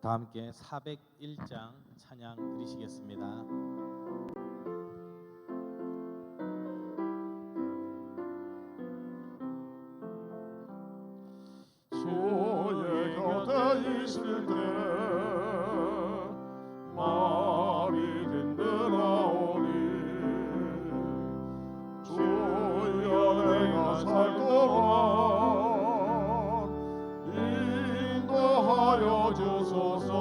다 함께 401장 찬양 드리시겠습니다. 주의 곁에 있을 때 말이 든든하오니 주여 내가 살 동안 인도하여 주소서.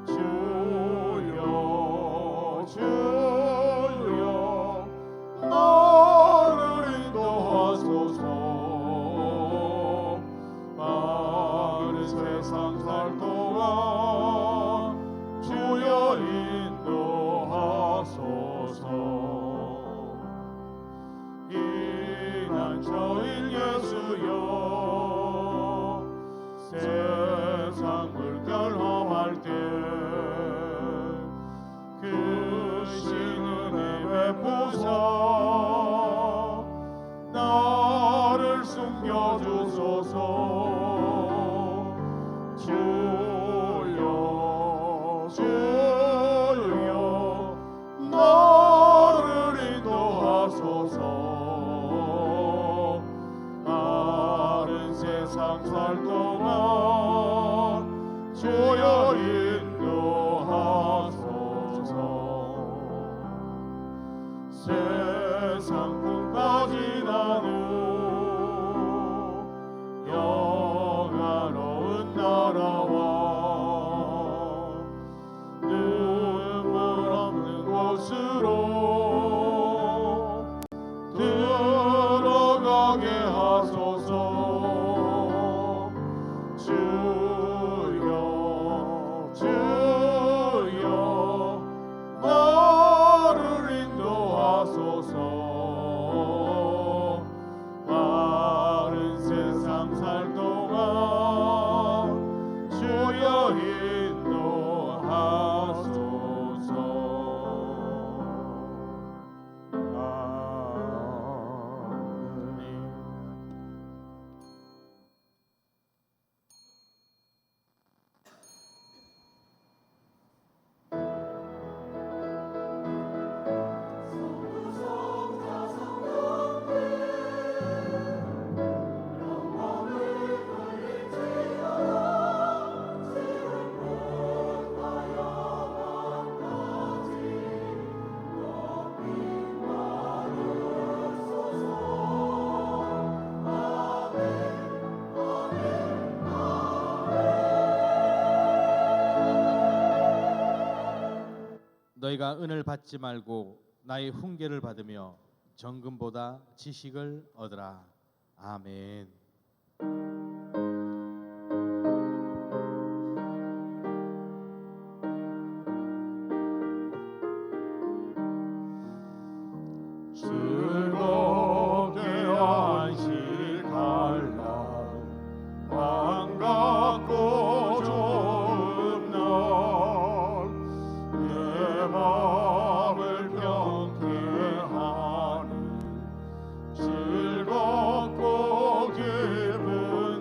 주여 주여 나를 인도하소서. 나를 세상 살 동안 주여 인도하소서. 피난처인 예수여 세상 물결 험할 때 크신 은혜 베푸사 나를 숨겨주소서. 주여 주여 나를 인도하소서. 나는 세상 살 동안 주여 인도하소서. 세상 꿈까지 나는 영화로운 나라와 눈물 없는 곳으로 들어가게 하소서. 주여 주여 나를 인도하소서. 다른 세상 살 동안 주여 인도하소서. 아멘. 너희가 은을 받지 말고 나의 훈계를 받으며 정금보다 지식을 얻으라. 아멘. 즐겁게 안식할 날 반갑고 좋은 날 내 맘을 평케 하는 즐겁고 기쁜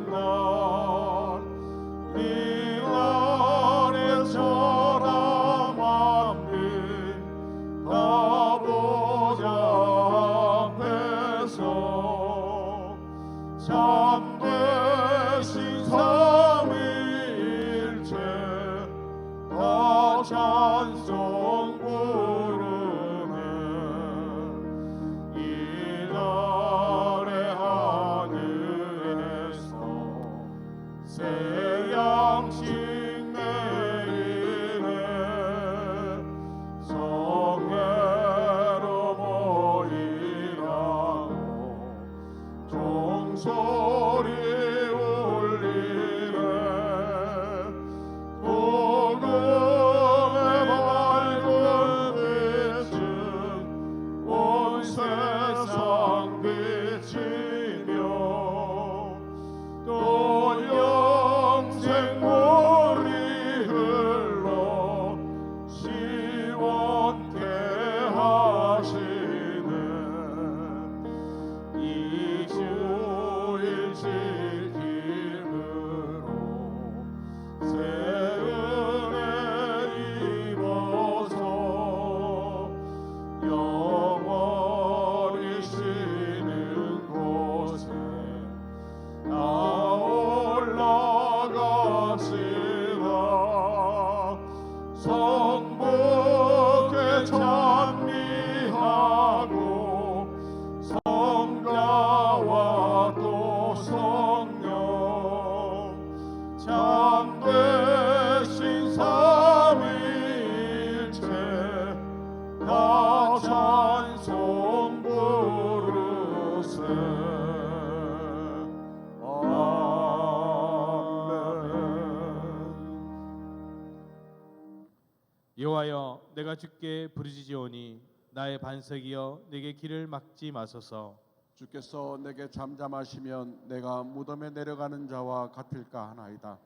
여호와여 내가 주께 부르짖으오니 나의 반석이여 내게 길을 막지 마소서. 주께서 내게 잠잠하시면 내가 무덤에 내려가는 자와 같을까 하나이다.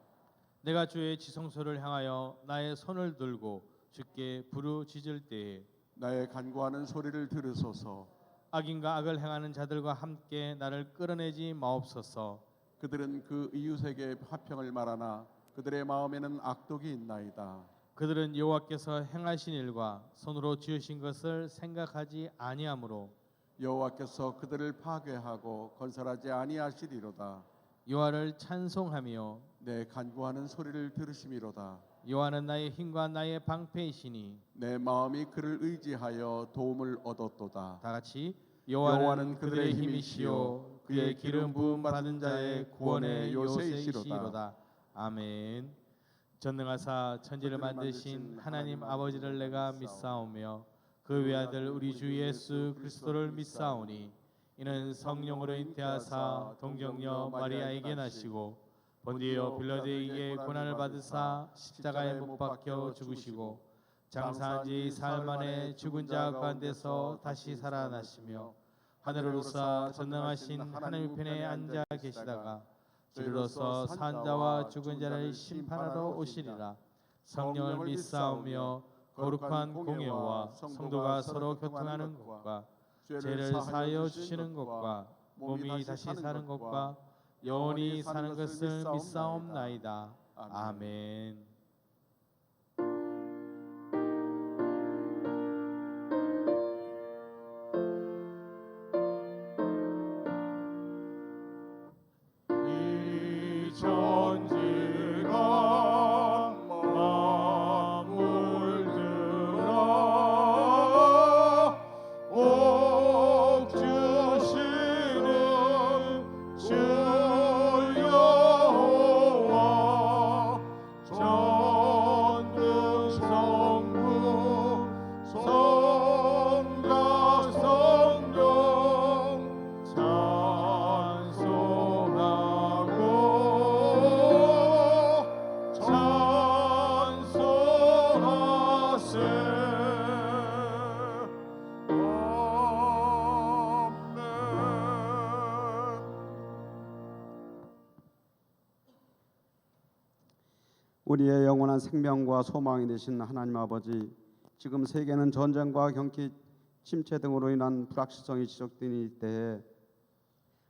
내가 주의 지성소를 향하여 나의 손을 들고 주께 부르짖을 때에 나의 간구하는 소리를 들으소서. 악인과 악을 행하는 자들과 함께 나를 끌어내지 마옵소서. 그들은 그 이웃에게 화평을 말하나 그들의 마음에는 악독이 있나이다. 그들은 여호와께서 행하신 일과 손으로 지으신 것을 생각하지 아니하므로 여호와께서 그들을 파괴하고 건설하지 아니하시리로다. 여호와를 찬송하며 내 간구하는 소리를 들으심이로다. 여호와는 나의 힘과 나의 방패이시니 내 마음이 그를 의지하여 도움을 얻었도다. 다 같이 여호와는 그들의 힘이시요 그의 기름 부음 받은 자의 구원의 요새이시로다. 아멘. 전능하사 천지를 만드신 하나님 아버지를 내가 믿사오며 그 외아들 우리 주 예수 그리스도를 믿사오니 이는 성령으로 잉태하사 동정녀 마리아에게 나시고 본디오 빌라도에게 고난을 받으사 십자가에 못 박혀 죽으시고 장사한 지 사흘 만에 죽은 자 가운데서 다시 살아나시며 하늘을 우사 전능하신 하나님 편에 앉아 계시다가 주로서 산 자와 죽은 자를 심판하러 오시리라. 성령을 믿사오며 거룩한 공예와 성도가 서로 교통하는 것과 죄를 사하여 주시는 것과 몸이 다시 사는 것과 영원히 사는 것을 믿사옵나이다. 아멘. 이 천지가 마물들어 옥 주시는 주 여호와 전능 성부 성자 성령 찬송하세. 우리의 영원한 생명과 소망이 되신 하나님 아버지, 지금 세계는 전쟁과 경기 침체 등으로 인한 불확실성이 지속되는 때에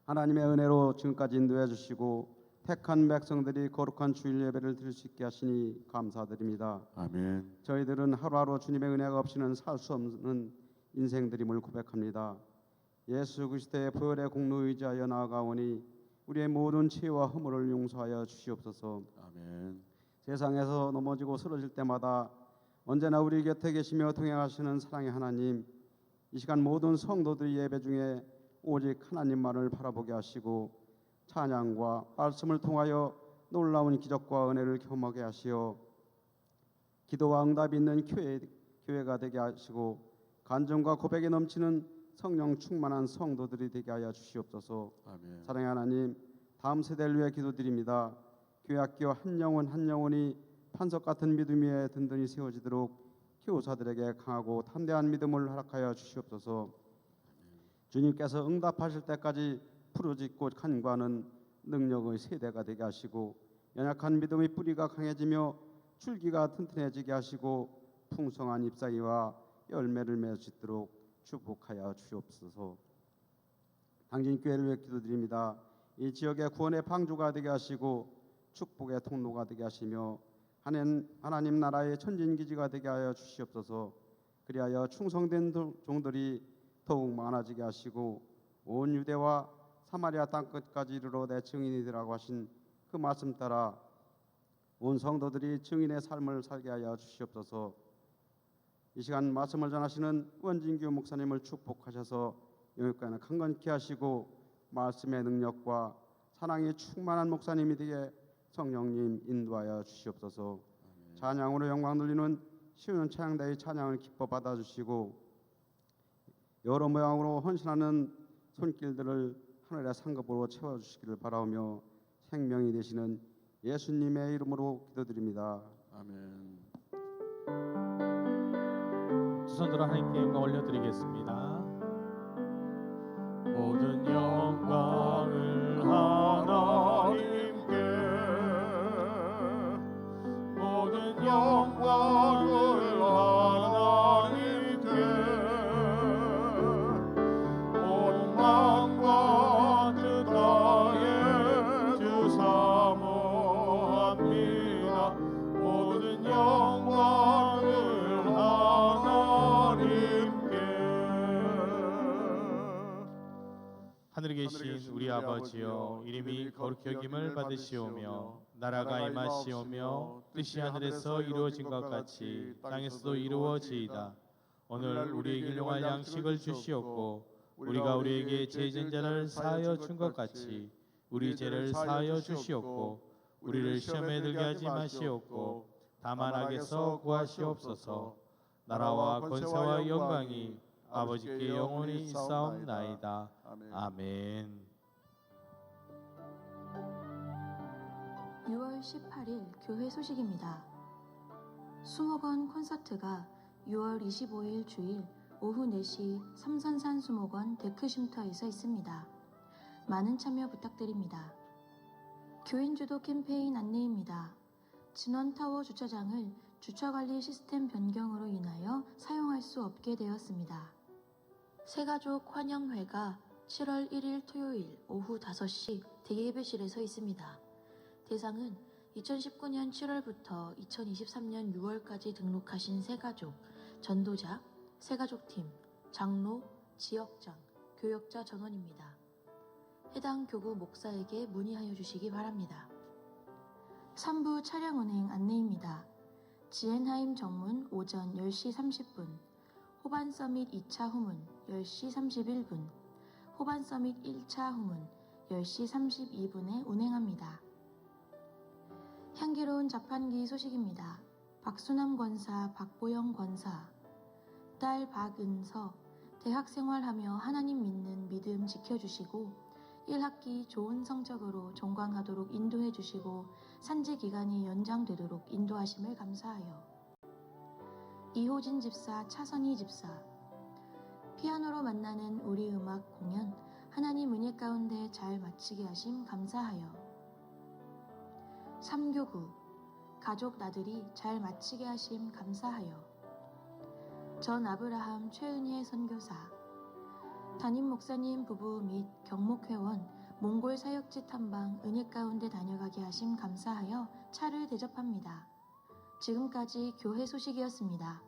하나님의 은혜로 지금까지 인도해 주시고 택한 백성들이 거룩한 주일 예배를 드릴 수 있게 하시니 감사드립니다. 아멘. 저희들은 하루하루 주님의 은혜가 없이는 살 수 없는 인생들임을 고백합니다. 예수 그리스도의 보혈의 공로 의지하여 나아가오니 우리의 모든 죄와 허물을 용서하여 주시옵소서. 아멘. 세상에서 넘어지고 쓰러질 때마다 언제나 우리 곁에 계시며 동행하시는 사랑의 하나님, 이 시간 모든 성도들이 예배 중에 오직 하나님만을 바라보게 하시고 찬양과 말씀을 통하여 놀라운 기적과 은혜를 경험하게 하시어 기도와 응답이 있는 교회가 되게 하시고 간증과 고백이 넘치는 성령 충만한 성도들이 되게 하여 주시옵소서. 아멘. 사랑의 하나님, 다음 세대를 위해 기도드립니다. 교회 학교 한 영혼 한 영혼이 판석 같은 믿음 위에 든든히 세워지도록 교사들에게 강하고 담대한 믿음을 허락하여 주시옵소서. 주님께서 응답하실 때까지 부르짖고 간구하는 능력의 세대가 되게 하시고 연약한 믿음의 뿌리가 강해지며 줄기가 튼튼해지게 하시고 풍성한 잎사귀와 열매를 맺을 수 있도록 축복하여 주시옵소서. 당진교회를 위해 기도드립니다. 이 지역의 구원의 방주가 되게 하시고 축복의 통로가 되게 하시며 하나님 나라의 천진기지가 되게 하여 주시옵소서. 그리하여 충성된 종들이 더욱 많아지게 하시고 온 유대와 사마리아 땅끝까지 이르러 내 증인이 되라고 하신 그 말씀 따라 온 성도들이 증인의 삶을 살게 하여 주시옵소서. 이 시간 말씀을 전하시는 원진규 목사님을 축복하셔서 영육간을 강건케 하시고 말씀의 능력과 사랑이 충만한 목사님이 되게 성령님 인도하여 주시옵소서. 찬양으로 영광 돌리는 시온 찬양대의 찬양을 기뻐 받아주시고 여러 모양으로 헌신하는 손길들을 하늘의 상급으로 채워주시기를 바라오며 생명이 되시는 예수님의 이름으로 기도드립니다. 아멘. 손 들어 하나님께 영광 올려드리겠습니다. 모든 영광을 하나님께, 모든 영광을 하나님께, 온 마음과 뜻 다해 주 사모합니다. 모든 영광을 하나님께. 하늘에 계신 우리 아버지여, 이름이 거룩히 여김을 받으시오며 나라가 임하시오며 뜻이 하늘에서 이루어진 것 같이 땅에서도 이루어지이다. 오늘 우리에게 일용할 양식을 주시옵고 우리가 우리에게 죄진 자를 사하여 준 것 같이 우리 죄를 사하여 주시옵고 우리를 시험에 들게 하지 마시옵고 다만 악에서 구하시옵소서. 나라와 권세와 영광이 아버지께 영원히 있사옵나이다. 아멘. 6월 18일 교회 소식입니다. 수목원 콘서트가 6월 25일 주일 오후 4시 삼선산 수목원 데크쉼터에서 있습니다. 많은 참여 부탁드립니다. 교인주도 캠페인 안내입니다. 진원타워 주차장을 주차관리 시스템 변경으로 인하여 사용할 수 없게 되었습니다. 새가족 환영회가 7월 1일 토요일 오후 5시 대예배실에서 있습니다. 대상은 2019년 7월부터 2023년 6월까지 등록하신 새가족, 전도자, 새가족팀, 장로, 지역장, 교역자 전원입니다. 해당 교구 목사에게 문의하여 주시기 바랍니다. 3부 차량 운행 안내입니다. 지엔하임 정문 오전 10시 30분, 호반 서밋 2차 후문 10시 31분, 호반 서밋 1차 후문 10시 32분에 운행합니다. 향기로운 자판기 소식입니다. 박수남 권사, 박보영 권사, 딸 박은서, 대학 생활하며 하나님 믿는 믿음 지켜주시고 1학기 좋은 성적으로 종강하도록 인도해 주시고 산지 기간이 연장되도록 인도하심을 감사하여 이호진 집사, 차선희 집사, 피아노로 만나는 우리 음악 공연 하나님 은혜 가운데 잘 마치게 하심 감사하여 3교구 가족 나들이 잘 마치게 하심 감사하여 전 아브라함 최은혜 선교사, 담임 목사님 부부 및 경목회원 몽골 사역지 탐방 은혜 가운데 다녀가게 하심 감사하여 차를 대접합니다. 지금까지 교회 소식이었습니다.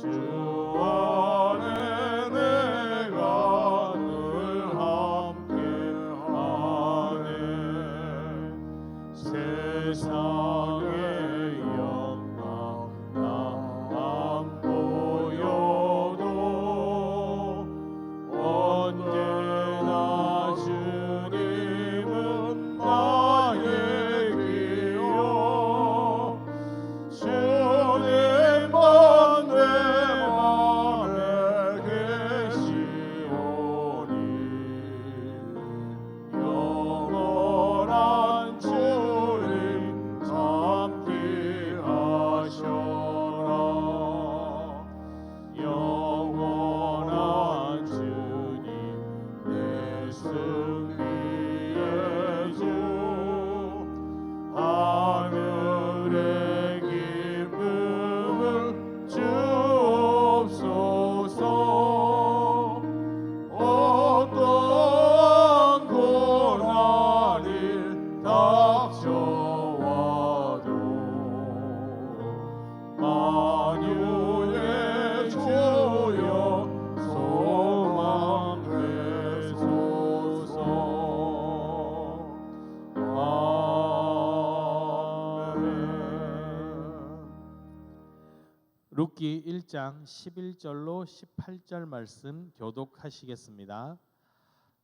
주 안에 내가 룻기 1장 11절로 18절 말씀 교독하시겠습니다.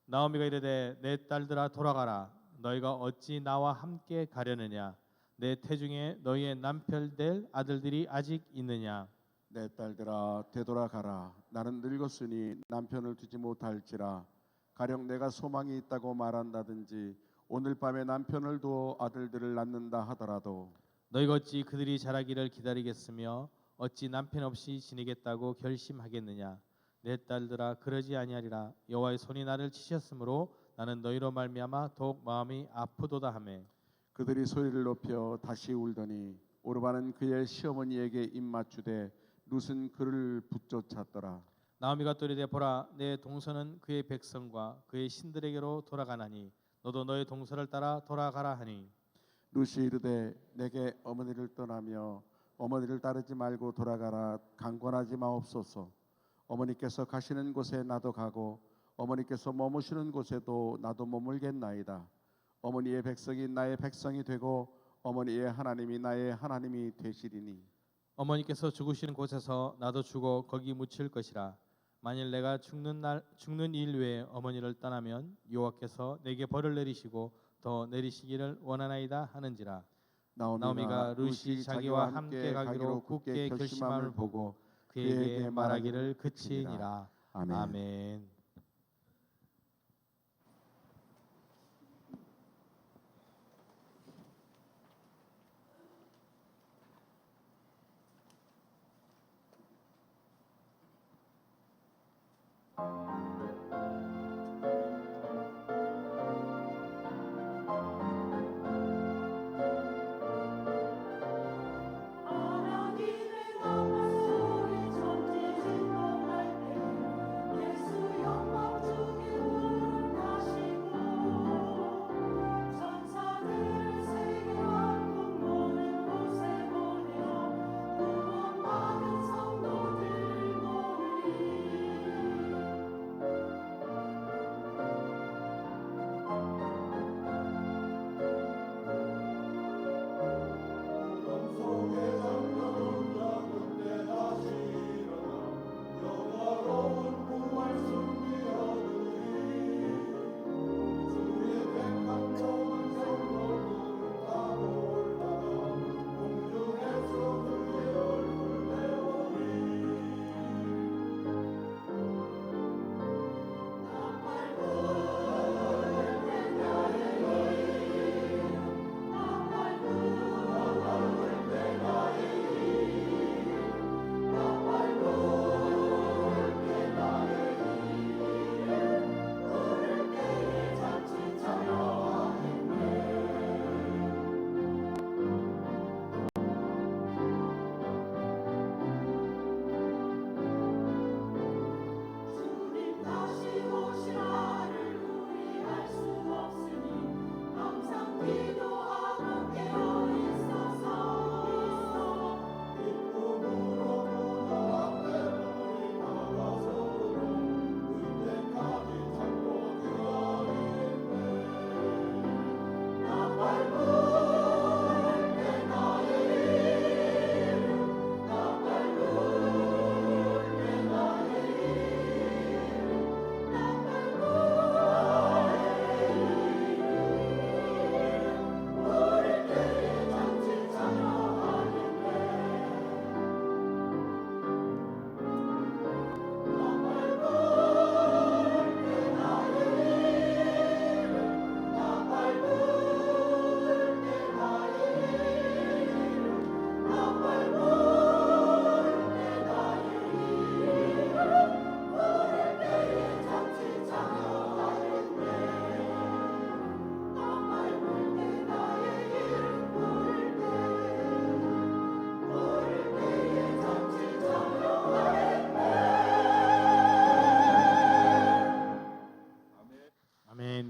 나오미가 이르되 내 딸들아 돌아가라. 너희가 어찌 나와 함께 가려느냐? 내 태중에 너희의 남편 될 아들들이 아직 있느냐? 내 딸들아 되돌아가라. 나는 늙었으니 남편을 두지 못할지라. 가령 내가 소망이 있다고 말한다든지 오늘 밤에 남편을 두어 아들들을 낳는다 하더라도 너희가 어찌 그들이 자라기를 기다리겠으며 어찌 남편 없이 지내겠다고 결심하겠느냐? 내 딸들아 그러지 아니하리라. 여호와의 손이 나를 치셨으므로 나는 너희로 말미암아 더욱 마음이 아프도다 하매 그들이 소리를 높여 다시 울더니 오르바는 그의 시어머니에게 입맞추되 룻은 그를 붙쫓았더라. 나오미가 또 이르되 보라 내 동서는 그의 백성과 그의 신들에게로 돌아가나니 너도 너의 동서를 따라 돌아가라 하니 룻이 이르되 내게 어머니를 떠나며 어머니를 따르지 말고 돌아가라. 강권하지 마옵소서. 어머니께서 가시는 곳에 나도 가고 어머니께서 머무시는 곳에도 나도 머물겠나이다. 어머니의 백성이 나의 백성이 되고 어머니의 하나님이 나의 하나님이 되시리니 어머니께서 죽으시는 곳에서 나도 죽어 거기 묻힐 것이라. 만일 내가 죽는 일 외에 어머니를 떠나면 여호와께서 내게 벌을 내리시고 더 내리시기를 원하나이다 하는지라. 나오미가 룻이 자기와 함께 가기로 굳게 결심함을 보고 그에게 말하기를 그치니라. 아멘. 아멘.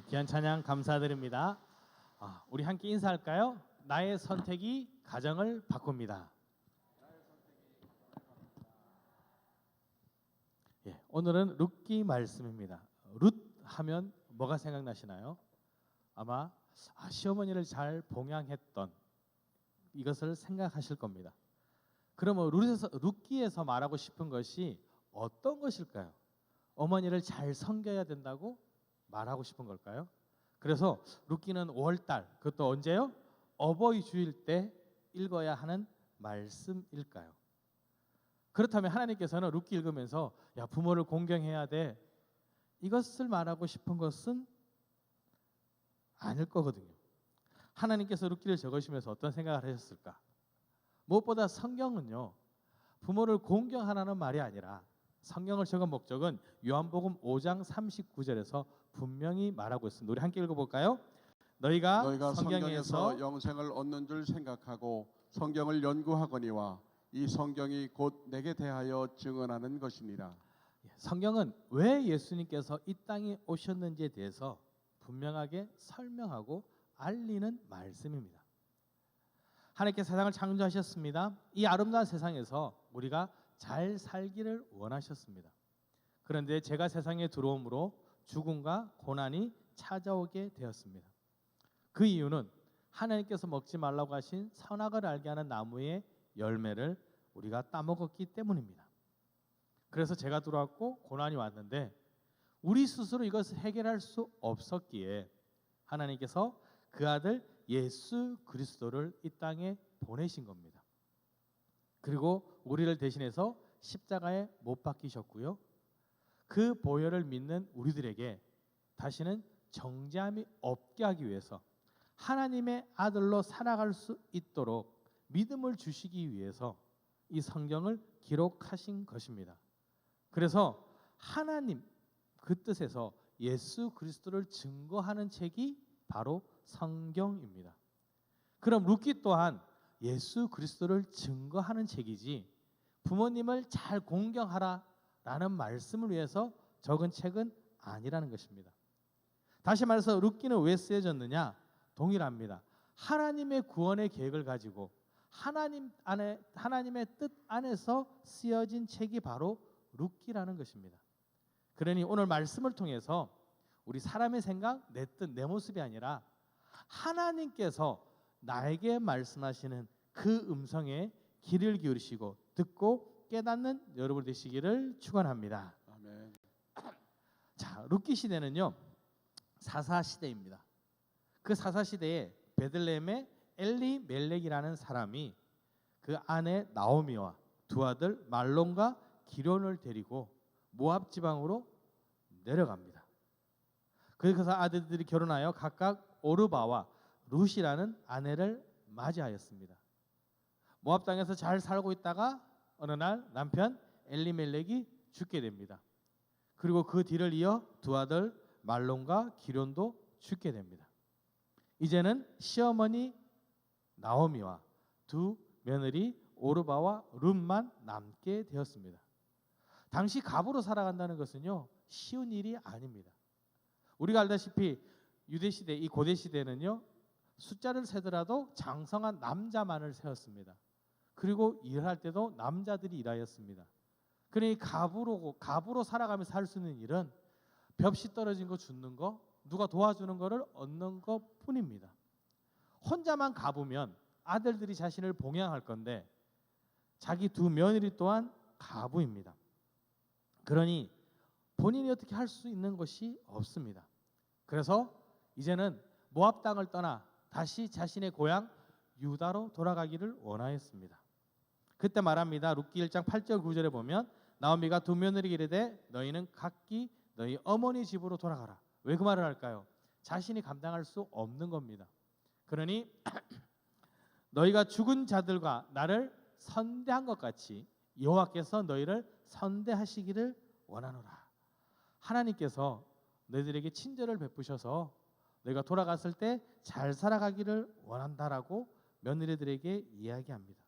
귀한 찬양 감사드립니다. 우리 함께 인사할까요? 나의 선택이 가정을 바꿉니다. 예, 오늘은 룻기 말씀입니다. 룻 하면 뭐가 생각나시나요? 아마 시어머니를 잘 봉양했던 이것을 생각하실 겁니다. 그러면 룻기에서 말하고 싶은 것이 어떤 것일까요? 어머니를 잘 섬겨야 된다고 말하고 싶은 걸까요? 그래서 룻기는 5월달, 그것도 언제요? 어버이 주일 때 읽어야 하는 말씀일까요? 그렇다면 하나님께서는 룻기 읽으면서 야, 부모를 공경해야 돼, 이것을 말하고 싶은 것은 아닐 거거든요. 하나님께서 룻기를 적으시면서 어떤 생각을 하셨을까? 무엇보다 성경은요, 부모를 공경하라는 말이 아니라 성경을 적은 목적은 요한복음 5장 39절에서 분명히 말하고 있습니다. 우리 함께 읽어볼까요? 너희가 성경에서 영생을 얻는 줄 생각하고 성경을 연구하거니와 이 성경이 곧 내게 대하여 증언하는 것이니라. 성경은 왜 예수님께서 이 땅에 오셨는지에 대해서 분명하게 설명하고 알리는 말씀입니다. 하나님께서 세상을 창조하셨습니다. 이 아름다운 세상에서 우리가 잘 살기를 원하셨습니다. 그런데 죄가 세상에 들어옴으로 죽음과 고난이 찾아오게 되었습니다. 그 이유는 하나님께서 먹지 말라고 하신 선악을 알게 하는 나무의 열매를 우리가 따먹었기 때문입니다. 그래서 죄가 들어왔고 고난이 왔는데 우리 스스로 이것을 해결할 수 없었기에 하나님께서 그 아들 예수 그리스도를 이 땅에 보내신 겁니다. 그리고 우리를 대신해서 십자가에 못 박히셨고요. 그 보혈을 믿는 우리들에게 다시는 정죄함이 없게 하기 위해서 하나님의 아들로 살아갈 수 있도록 믿음을 주시기 위해서 이 성경을 기록하신 것입니다. 그래서 하나님 그 뜻에서 예수 그리스도를 증거하는 책이 바로 성경입니다. 그럼 룻기 또한 예수 그리스도를 증거하는 책이지 부모님을 잘 공경하라라는 말씀을 위해서 적은 책은 아니라는 것입니다. 다시 말해서 룻기는 왜 쓰여졌느냐? 동일합니다. 하나님의 구원의 계획을 가지고 하나님의 뜻 안에서 쓰여진 책이 바로 룻기라는 것입니다. 그러니 오늘 말씀을 통해서 우리 사람의 생각, 내 뜻, 내 모습이 아니라 하나님께서 나에게 말씀하시는 그 음성에 귀를 기울이시고 듣고 깨닫는 여러분 되시기를 축원합니다. 아멘. 자, 룻기 시대는요 사사 시대입니다. 그 사사 시대에 베들레헴의 엘리멜렉이라는 사람이 그 아내 나오미와 두 아들 말론과 기론을 데리고 모압 지방으로 내려갑니다. 그래서 아들들이 결혼하여 각각 오르바와 룻이라는 아내를 맞이하였습니다. 모압 땅에서 잘 살고 있다가 어느 날 남편 엘리멜렉이 죽게 됩니다. 그리고 그 뒤를 이어 두 아들 말론과 기론도 죽게 됩니다. 이제는 시어머니 나오미와 두 며느리 오르바와 룻만 남게 되었습니다. 당시 갑으로 살아간다는 것은요 쉬운 일이 아닙니다. 우리가 알다시피 유대 시대, 이 고대 시대는요 숫자를 세더라도 장성한 남자만을 세웠습니다. 그리고 일할 때도 남자들이 일하였습니다. 그러니 갑으로 살아가면서 할 수 있는 일은 벽시 떨어진 거 줍는 거, 누가 도와주는 거를 얻는 것뿐입니다. 혼자만 가보면 아들들이 자신을 봉양할 건데 자기 두 며느리 또한 가부입니다. 그러니 본인이 어떻게 할 수 있는 것이 없습니다. 그래서 이제는 모압 땅을 떠나 다시 자신의 고향 유다로 돌아가기를 원하였습니다. 그때 말합니다. 룻기 1장 8절 9절에 보면 나오미가 두 며느리에게 이르되 너희는 각기 너희 어머니 집으로 돌아가라. 왜 그 말을 할까요? 자신이 감당할 수 없는 겁니다. 그러니 너희가 죽은 자들과 나를 선대한 것 같이 여호와께서 너희를 선대하시기를 원하노라. 하나님께서 너희들에게 친절을 베푸셔서 너희가 돌아갔을 때 잘 살아가기를 원한다라고 며느리들에게 이야기합니다.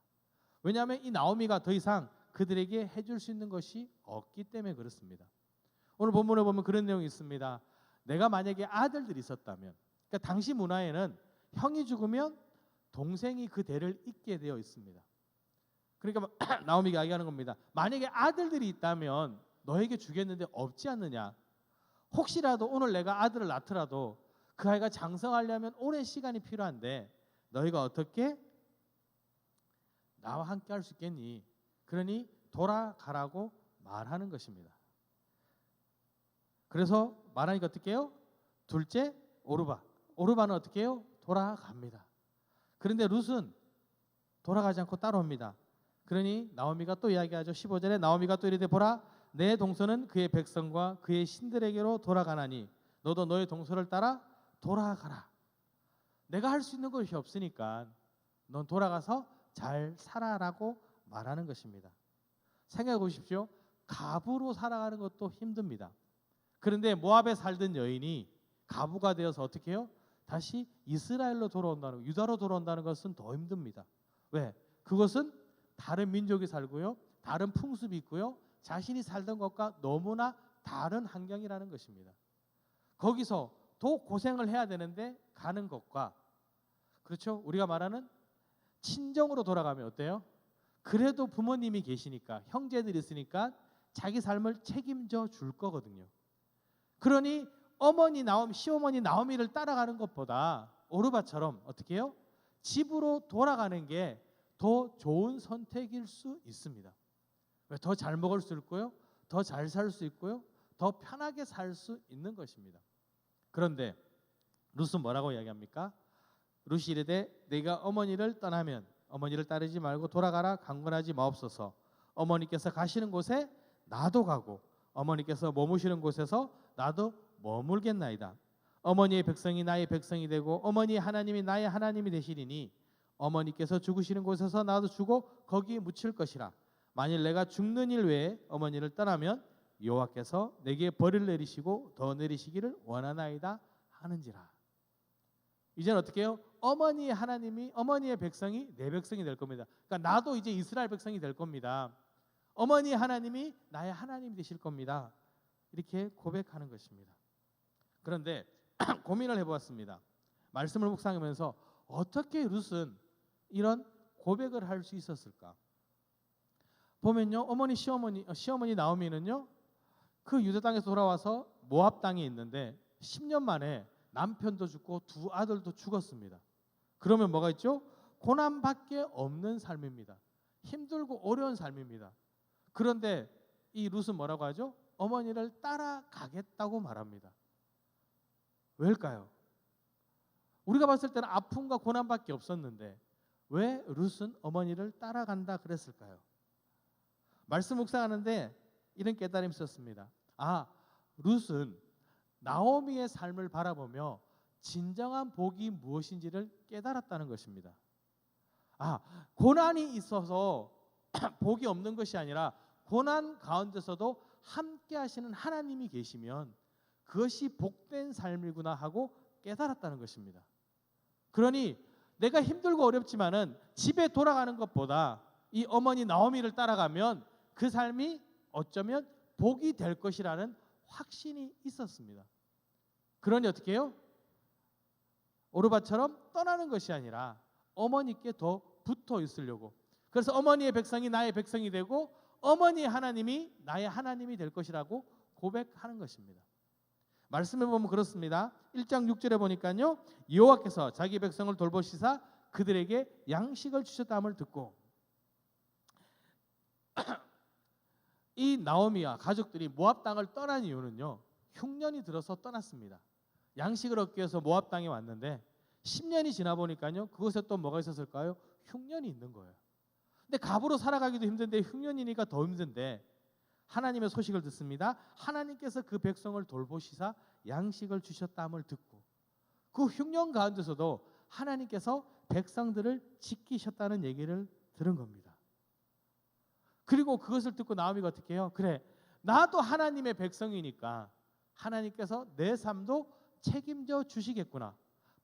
왜냐하면 이 나오미가 더 이상 그들에게 해줄 수 있는 것이 없기 때문에 그렇습니다. 오늘 본문에 보면 그런 내용이 있습니다. 내가 만약에 아들들이 있었다면, 그러니까 당시 문화에는 형이 죽으면 동생이 그 대를 잇게 되어 있습니다. 그러니까 나오미가 이야기하는 겁니다. 만약에 아들들이 있다면 너에게 주겠는데 없지 않느냐? 혹시라도 오늘 내가 아들을 낳더라도 그 아이가 장성하려면 오랜 시간이 필요한데 너희가 어떻게 나와 함께 할 수 있겠니? 그러니 돌아가라고 말하는 것입니다. 그래서 말하니까 어떻게 해요? 둘째 오르바는 어떻게 해요? 돌아갑니다. 그런데 룻은 돌아가지 않고 따라옵니다. 그러니 나오미가 또 이야기하죠. 15절에 나오미가 또 이르되 보라 내 동서는 그의 백성과 그의 신들에게로 돌아가나니 너도 너의 동서를 따라 돌아가라. 내가 할 수 있는 것이 없으니까 넌 돌아가서 잘 살아라고 말하는 것입니다. 생각해 보십시오. 가부로 살아가는 것도 힘듭니다. 그런데 모압에 살던 여인이 가부가 되어서 어떻게 해요? 다시 이스라엘로 돌아온다는, 유다로 돌아온다는 것은 더 힘듭니다. 왜? 그것은 다른 민족이 살고요, 다른 풍습이 있고요, 자신이 살던 것과 너무나 다른 환경이라는 것입니다. 거기서 더 고생을 해야 되는데 가는 것과, 그렇죠? 우리가 말하는 친정으로 돌아가면 어때요? 그래도 부모님이 계시니까, 형제들이 있으니까 자기 삶을 책임져 줄 거거든요. 그러니 시어머니 나오미를 따라가는 것보다 오르바처럼 어떻게 해요? 집으로 돌아가는 게 더 좋은 선택일 수 있습니다. 더 잘 먹을 수 있고요, 더 잘 살 수 있고요, 더 편하게 살 수 있는 것입니다. 그런데 룻은 뭐라고 이야기합니까? 룻이 이르되 내가 어머니를 떠나면 어머니를 따르지 말고 돌아가라 강권하지 마옵소서. 어머니께서 가시는 곳에 나도 가고 어머니께서 머무시는 곳에서 나도 머물겠나이다. 어머니의 백성이 나의 백성이 되고 어머니의 하나님이 나의 하나님이 되시리니 어머니께서 죽으시는 곳에서 나도 죽어 거기에 묻힐 것이라. 만일 내가 죽는 일 외에 어머니를 떠나면 여호와께서 내게 벌을 내리시고 더 내리시기를 원하나이다 하는지라. 이제는 어떻게 해요? 어머니의 하나님이, 어머니의 백성이 내 백성이 될 겁니다. 그러니까 나도 이제 이스라엘 백성이 될 겁니다. 어머니의 하나님이 나의 하나님이 되실 겁니다. 이렇게 고백하는 것입니다. 그런데 고민을 해보았습니다. 말씀을 묵상하면서 어떻게 룻은 이런 고백을 할 수 있었을까? 보면요, 시어머니 나오미는요, 그 유다 땅에서 돌아와서 모압 땅에 있는데 10년 만에 남편도 죽고 두 아들도 죽었습니다. 그러면 뭐가 있죠? 고난밖에 없는 삶입니다. 힘들고 어려운 삶입니다. 그런데 이 룻은 뭐라고 하죠? 어머니를 따라가겠다고 말합니다. 왜일까요? 우리가 봤을 때는 아픔과 고난밖에 없었는데 왜 룻은 어머니를 따라간다 그랬을까요? 말씀 묵상하는데 이런 깨달음이 있었습니다. 룻은 나오미의 삶을 바라보며 진정한 복이 무엇인지를 깨달았다는 것입니다. 고난이 있어서 복이 없는 것이 아니라 고난 가운데서도 함께 하시는 하나님이 계시면 그것이 복된 삶이구나 하고 깨달았다는 것입니다. 그러니 내가 힘들고 어렵지만은 집에 돌아가는 것보다 이 어머니 나오미를 따라가면 그 삶이 어쩌면 복이 될 것이라는 확신이 있었습니다. 그러니 어떻게 해요? 오르바처럼 떠나는 것이 아니라 어머니께 더 붙어 있으려고. 그래서 어머니의 백성이 나의 백성이 되고 어머니의 하나님이 나의 하나님이 될 것이라고 고백하는 것입니다. 말씀해 보면 그렇습니다. 1장 6절에 보니까요, 여호와께서 자기 백성을 돌보시사 그들에게 양식을 주셨다함을 듣고 이 나오미와 가족들이 모압 땅을 떠난 이유는요, 흉년이 들어서 떠났습니다. 양식을 얻기 위해서 모압 땅에 왔는데 10년이 지나 보니까요, 그곳에 또 뭐가 있었을까요? 흉년이 있는 거예요. 근데 갑으로 살아가기도 힘든데 흉년이니까 더 힘든데 하나님의 소식을 듣습니다. 하나님께서 그 백성을 돌보시사 양식을 주셨다함을 듣고 그 흉년 가운데서도 하나님께서 백성들을 지키셨다는 얘기를 들은 겁니다. 그리고 그것을 듣고 나오미가 어떻게 해요? 그래, 나도 하나님의 백성이니까 하나님께서 내 삶도 책임져 주시겠구나,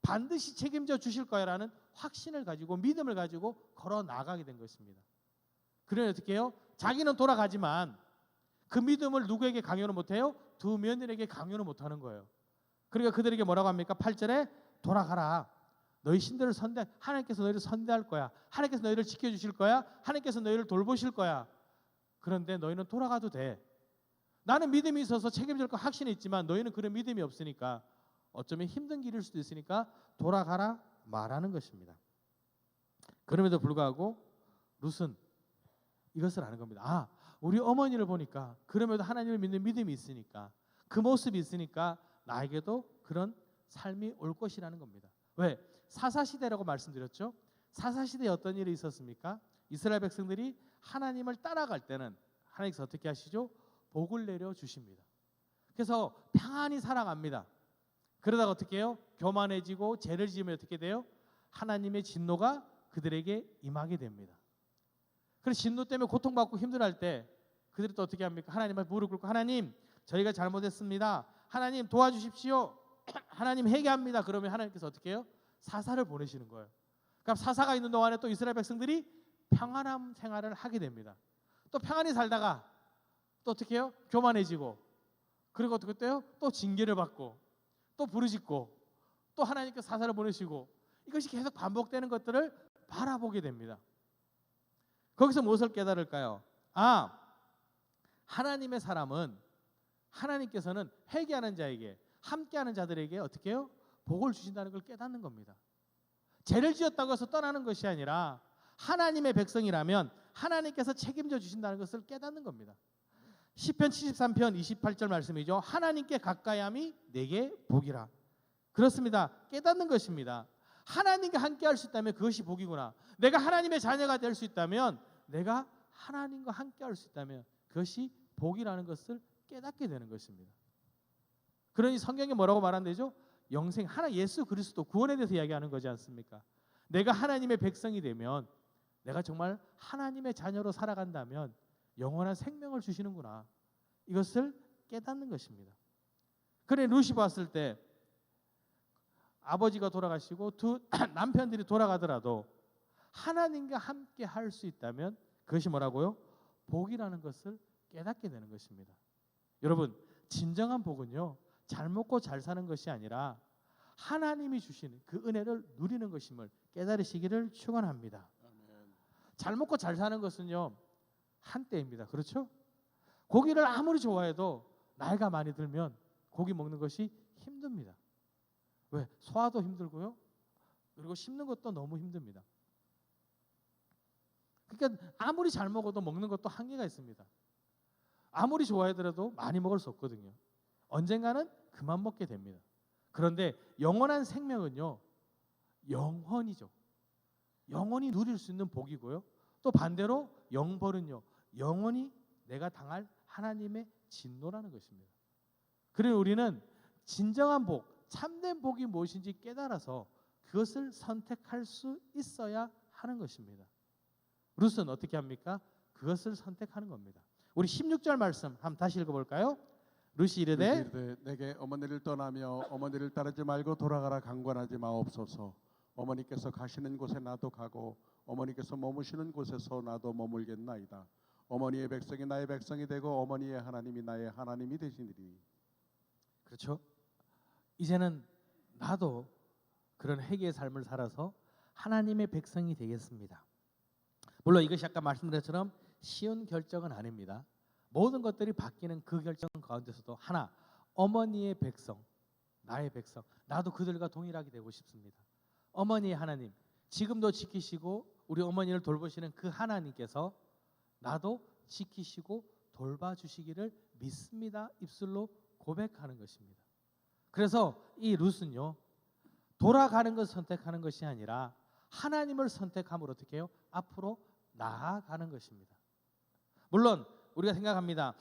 반드시 책임져 주실 거야라는 확신을 가지고 믿음을 가지고 걸어 나가게 된 것입니다. 그러니 어떻게 해요? 자기는 돌아가지만 그 믿음을 누구에게 강요를 못해요? 두 며느리에게 강요를 못하는 거예요. 그러니까 그들에게 뭐라고 합니까? 8절에 돌아가라. 너희 신들을 하나님께서 너희를 선대할 거야. 하나님께서 너희를 지켜주실 거야. 하나님께서 너희를 돌보실 거야. 그런데 너희는 돌아가도 돼. 나는 믿음이 있어서 책임질 거 확신이 있지만 너희는 그런 믿음이 없으니까 어쩌면 힘든 길일 수도 있으니까 돌아가라 말하는 것입니다. 그럼에도 불구하고 룻은 이것을 아는 겁니다. 아, 우리 어머니를 보니까 그럼에도 하나님을 믿는 믿음이 있으니까, 그 모습이 있으니까 나에게도 그런 삶이 올 것이라는 겁니다. 왜? 사사시대라고 말씀드렸죠. 사사시대에 어떤 일이 있었습니까? 이스라엘 백성들이 하나님을 따라갈 때는 하나님께서 어떻게 하시죠? 복을 내려 주십니다. 그래서 평안히 살아갑니다. 그러다가 어떻게 해요? 교만해지고 죄를 지으면 어떻게 돼요? 하나님의 진노가 그들에게 임하게 됩니다. 그래서 진노 때문에 고통받고 힘들어할 때 그들이 또 어떻게 합니까? 하나님 앞에 무릎 꿇고 하나님, 저희가 잘못했습니다. 하나님 도와주십시오. 하나님 회개합니다. 그러면 하나님께서 어떻게 해요? 사사를 보내시는 거예요. 그럼 사사가 있는 동안에 또 이스라엘 백성들이 평안한 생활을 하게 됩니다. 또 평안히 살다가 또 어떻게 해요? 교만해지고, 그리고 어떻게 해요? 또 징계를 받고, 또 부르짖고, 또 하나님께서 사사를 보내시고, 이것이 계속 반복되는 것들을 바라보게 됩니다. 거기서 무엇을 깨달을까요? 아, 하나님의 사람은, 하나님께서는 회개하는 자에게, 함께하는 자들에게 어떻게 해요? 복을 주신다는 걸 깨닫는 겁니다. 죄를 지었다고 해서 떠나는 것이 아니라 하나님의 백성이라면 하나님께서 책임져 주신다는 것을 깨닫는 겁니다. 시편 73편 28절 말씀이죠. 하나님께 가까이함이 내게 복이라. 그렇습니다. 깨닫는 것입니다. 하나님과 함께할 수 있다면 그것이 복이구나. 내가 하나님의 자녀가 될 수 있다면, 내가 하나님과 함께할 수 있다면 그것이 복이라는 것을 깨닫게 되는 것입니다. 그러니 성경에 뭐라고 말한대죠? 영생, 하나 예수 그리스도 구원에 대해서 이야기하는 거지 않습니까? 내가 하나님의 백성이 되면, 내가 정말 하나님의 자녀로 살아간다면 영원한 생명을 주시는구나. 이것을 깨닫는 것입니다. 그래, 룻이 봤을 때 아버지가 돌아가시고 두 남편들이 돌아가더라도 하나님과 함께 할 수 있다면 그것이 뭐라고요? 복이라는 것을 깨닫게 되는 것입니다. 여러분, 진정한 복은요, 잘 먹고 잘 사는 것이 아니라 하나님이 주시는 그 은혜를 누리는 것임을 깨달으시기를 축원합니다. 잘 먹고 잘 사는 것은요, 한때입니다. 그렇죠? 고기를 아무리 좋아해도 나이가 많이 들면 고기 먹는 것이 힘듭니다. 왜? 소화도 힘들고요, 그리고 씹는 것도 너무 힘듭니다. 그러니까 아무리 잘 먹어도 먹는 것도 한계가 있습니다. 아무리 좋아하더라도 많이 먹을 수 없거든요. 언젠가는 그만 먹게 됩니다. 그런데 영원한 생명은요, 영원이죠. 영원히 누릴 수 있는 복이고요, 또 반대로 영벌은요, 영원히 내가 당할 하나님의 진노라는 것입니다. 그래서 우리는 진정한 복, 참된 복이 무엇인지 깨달아서 그것을 선택할 수 있어야 하는 것입니다. 룻은 어떻게 합니까? 그것을 선택하는 겁니다. 우리 16절 말씀 한번 다시 읽어볼까요? 룻이 이르되 내게 어머니를 떠나며 어머니를 따르지 말고 돌아가라 강권하지 마옵소서. 어머니께서 가시는 곳에 나도 가고 어머니께서 머무시는 곳에서 나도 머물겠나이다. 어머니의 백성이 나의 백성이 되고 어머니의 하나님이 나의 하나님이 되시니리. 그렇죠? 이제는 나도 그런 회개의 삶을 살아서 하나님의 백성이 되겠습니다. 물론 이것이 아까 말씀드린 것처럼 쉬운 결정은 아닙니다. 모든 것들이 바뀌는 그 결정 가운데서도 하나, 어머니의 백성, 나의 백성, 나도 그들과 동일하게 되고 싶습니다. 어머니의 하나님, 지금도 지키시고 우리 어머니를 돌보시는 그 하나님께서 나도 지키시고 돌봐주시기를 믿습니다. 입술로 고백하는 것입니다. 그래서 이 룻은요, 돌아가는 것을 선택하는 것이 아니라 하나님을 선택함으로 어떻게 해요? 앞으로 나아가는 것입니다. 물론 우리가 생각합니다.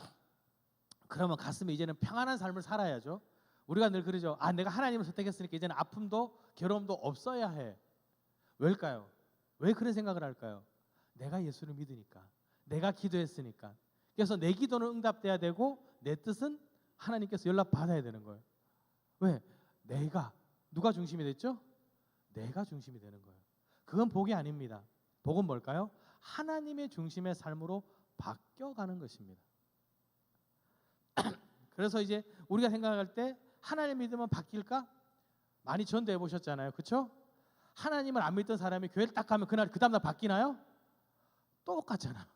그러면 가슴에 이제는 평안한 삶을 살아야죠. 우리가 늘 그러죠. 아, 내가 하나님을 선택했으니까 이제는 아픔도 괴로움도 없어야 해. 왜일까요? 왜 그런 생각을 할까요? 내가 예수를 믿으니까, 내가 기도했으니까. 그래서 내 기도는 응답돼야 되고 내 뜻은 하나님께서 연락 받아야 되는 거예요. 왜? 내가, 누가 중심이 됐죠? 내가 중심이 되는 거예요. 그건 복이 아닙니다. 복은 뭘까요? 하나님의 중심의 삶으로 바뀌어가는 것입니다. 그래서 이제 우리가 생각할 때 하나님 믿으면 바뀔까? 많이 전도해 보셨잖아요. 그렇죠? 하나님을 안 믿던 사람이 교회를 딱 가면 그날 그 다음날 바뀌나요? 똑같잖아.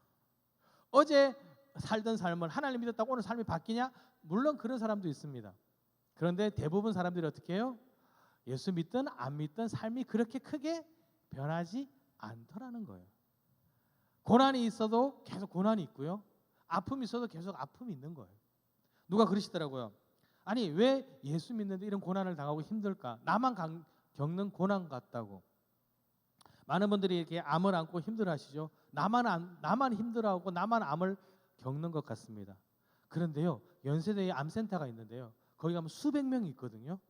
어제 살던 삶을 하나님 믿었다고 오늘 삶이 바뀌냐? 물론 그런 사람도 있습니다. 그런데 대부분 사람들이 어떻게 해요? 예수 믿든 안 믿든 삶이 그렇게 크게 변하지 않더라는 거예요. 고난이 있어도 계속 고난이 있고요. 아픔이 있어도 계속 아픔이 있는 거예요. 누가 그러시더라고요. 아니 왜 예수 믿는데 이런 고난을 당하고 힘들까? 나만 겪는 고난 같다고. 많은 분들이 이렇게 암을 안고 힘들어하시죠. 나만 힘들어하고 나만 암을 겪는 것 같습니다. 그런데요, 연세대에 암센터가 있는데요. 거기 가면 수백 명이 있거든요.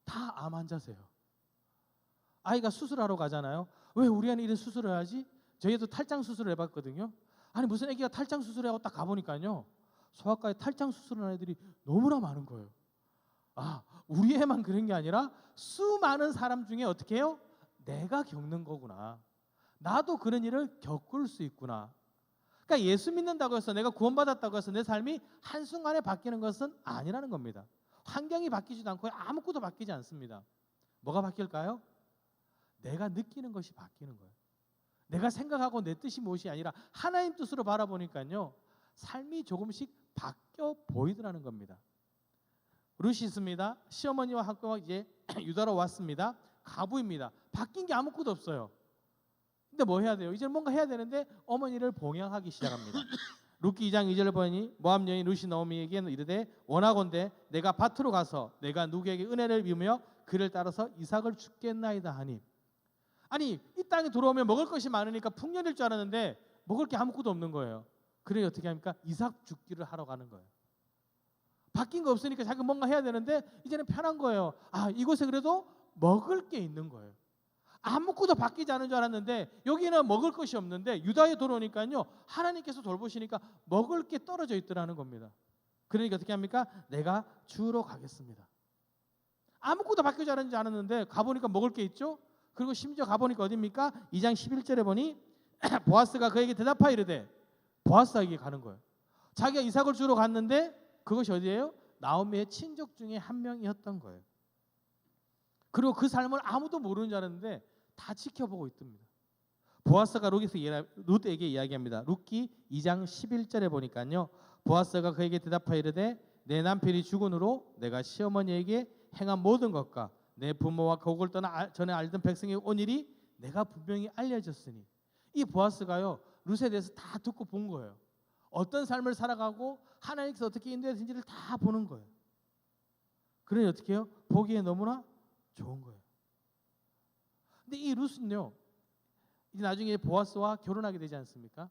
다 암 환자세요. 아이가 수술하러 가잖아요. 왜 우리 애는 이런 수술을 해야지? 저희도 탈장 수술을 해봤거든요. 아니 무슨 애기가 탈장 수술을 하고 딱 가보니까요, 소아과에 탈장 수술하는 애들이 너무나 많은 거예요. 아, 우리 애만 그런 게 아니라 수많은 사람 중에 어떻게 해요? 내가 겪는 거구나. 나도 그런 일을 겪을 수 있구나. 그러니까 예수 믿는다고 해서 내가 구원받았다고 해서 내 삶이 한순간에 바뀌는 것은 아니라는 겁니다. 환경이 바뀌지도 않고 아무것도 바뀌지 않습니다. 뭐가 바뀔까요? 내가 느끼는 것이 바뀌는 거예요. 내가 생각하고 내 뜻이 무엇이 아니라 하나님 뜻으로 바라보니까요, 삶이 조금씩 바뀌어 보이더라는 겁니다. 룻이 있습니다. 시어머니와 함께 이제 유다로 왔습니다. 가부입니다. 바뀐 게 아무것도 없어요. 근데 뭐 해야 돼요? 이제 뭔가 해야 되는데 어머니를 봉양하기 시작합니다. 룻기 2장 2절을 보니 모압 여인 룻이 나오미에게 이르되 원하건대 내가 밭으로 가서 내가 누구에게 은혜를 비우며 그를 따라서 이삭을 죽겠나이다 하니. 아니 이 땅에 들어오면 먹을 것이 많으니까 풍년일 줄 알았는데 먹을 게 아무것도 없는 거예요. 그래 어떻게 합니까? 이삭 죽기를 하러 가는 거예요. 바뀐 거 없으니까 자기 뭔가 해야 되는데 이제는 편한 거예요. 아, 이곳에 그래도 먹을 게 있는 거예요. 아무것도 바뀌지 않은 줄 알았는데 여기는 먹을 것이 없는데 유다에 들어오니까요, 하나님께서 돌보시니까 먹을 게 떨어져 있더라는 겁니다. 그러니까 어떻게 합니까? 내가 주로 가겠습니다. 아무것도 바뀌지 않았는데 가보니까 먹을 게 있죠. 그리고 심지어 가보니까 어디입니까? 2장 11절에 보니 보아스가 그에게 대답하여 이르되, 보아스에게 가는 거예요. 자기가 이삭을 주러 갔는데 그것이 어디예요? 나오미의 친족 중에 한 명이었던 거예요. 그리고 그 삶을 아무도 모르는 줄 알았는데 다 지켜보고 있답니다. 보아스가 룻에게 이야기합니다. 룻기 2장 11절에 보니까요, 보아스가 그에게 대답하여 이르되 내 남편이 죽은 후로 내가 시어머니에게 행한 모든 것과 내 부모와 거국을 떠나 전에 알던 백성이 온 일이 내가 분명히 알려졌으니. 이 보아스가요, 룻에 대해서 다 듣고 본 거예요. 어떤 삶을 살아가고 하나님께서 어떻게 인도하신지를 다 보는 거예요. 그러니 어떻게 해요? 보기에 너무나 좋은 거예요. 근데 이 룻은요, 이제 나중에 보아스와 결혼하게 되지 않습니까?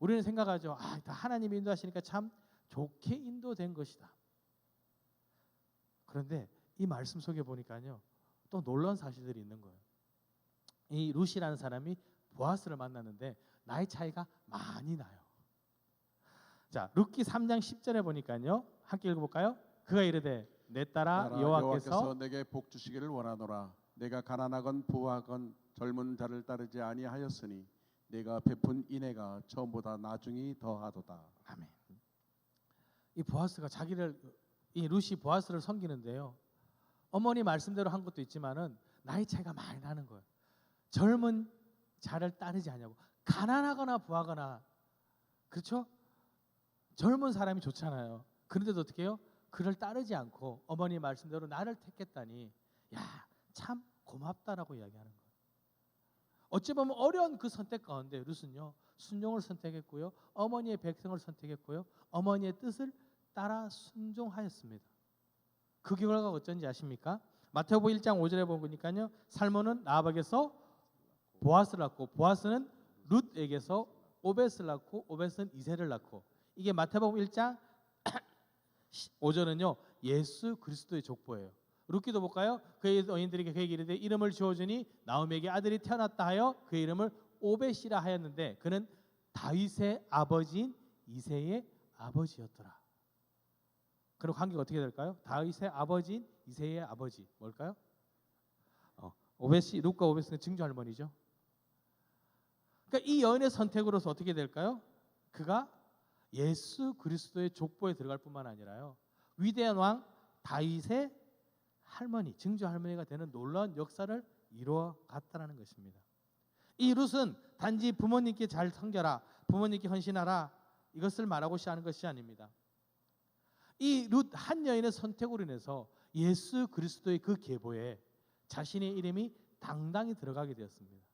우리는 생각하죠. 아, 다 하나님이 인도하시니까 참 좋게 인도된 것이다. 그런데 이 말씀 속에 보니까요, 또 놀라운 사실들이 있는 거예요. 이 룻이라는 사람이 보아스를 만났는데 나이 차이가 많이 나요. 자, 룻기 3장 10절에 보니까요, 함께 읽어볼까요? 그가 이르되 내 딸아 여호와께서 내게 복 주시기를 원하노라. 내가 가난하건 부하건 젊은 자를 따르지 아니하였으니 내가 베푼 인애가 처음보다 나중이 더하도다. 아멘. 이 보아스가 이 룻이 보아스를 섬기는데요, 어머니 말씀대로 한 것도 있지만은 나이 차이가 많이 나는 거예요. 젊은 자를 따르지 않냐고. 가난하거나 부하거나, 그렇죠? 젊은 사람이 좋잖아요. 그런데도 어떻게 해요? 그를 따르지 않고 어머니 말씀대로 나를 택했다니, 야, 참 고맙다라고 이야기하는 거예요. 어찌 보면 어려운 그 선택 가운데 룻은요, 순종을 선택했고요, 어머니의 백성을 선택했고요, 어머니의 뜻을 따라 순종하였습니다. 그 결과가 어쩐지 아십니까? 마태복음 1장 5절에 보니까요, 살몬은 라합에게서 보아스를 낳고 보아스는 룻에게서 오벳을 낳고 오벳은 이새를 낳고, 이게 마태복음 1장 5절은요 예수 그리스도의 족보예요. 룻기도 볼까요? 그의 여인들에게 그에게 이르되 이름을 지어주니 나오미에게 아들이 태어났다 하여 그의 이름을 오벳이라 하였는데 그는 다윗의 아버지인 이새의 아버지였더라. 그리고 관계가 어떻게 될까요? 다윗의 아버지인 이새의 아버지 뭘까요? 오벳이, 룻과 오벳은 증조 할머니죠. 그러니까 이 여인의 선택으로서 어떻게 될까요? 그가 예수 그리스도의 족보에 들어갈 뿐만 아니라요, 위대한 왕 다윗의 할머니, 증조 할머니가 되는 놀라운 역사를 이루어 갔다는 것입니다. 이 룻은 단지 부모님께 잘 섬겨라, 부모님께 헌신하라, 이것을 말하고 하는 것이 아닙니다. 이 룻 한 여인의 선택으로 인해서 예수 그리스도의 그 계보에 자신의 이름이 당당히 들어가게 되었습니다.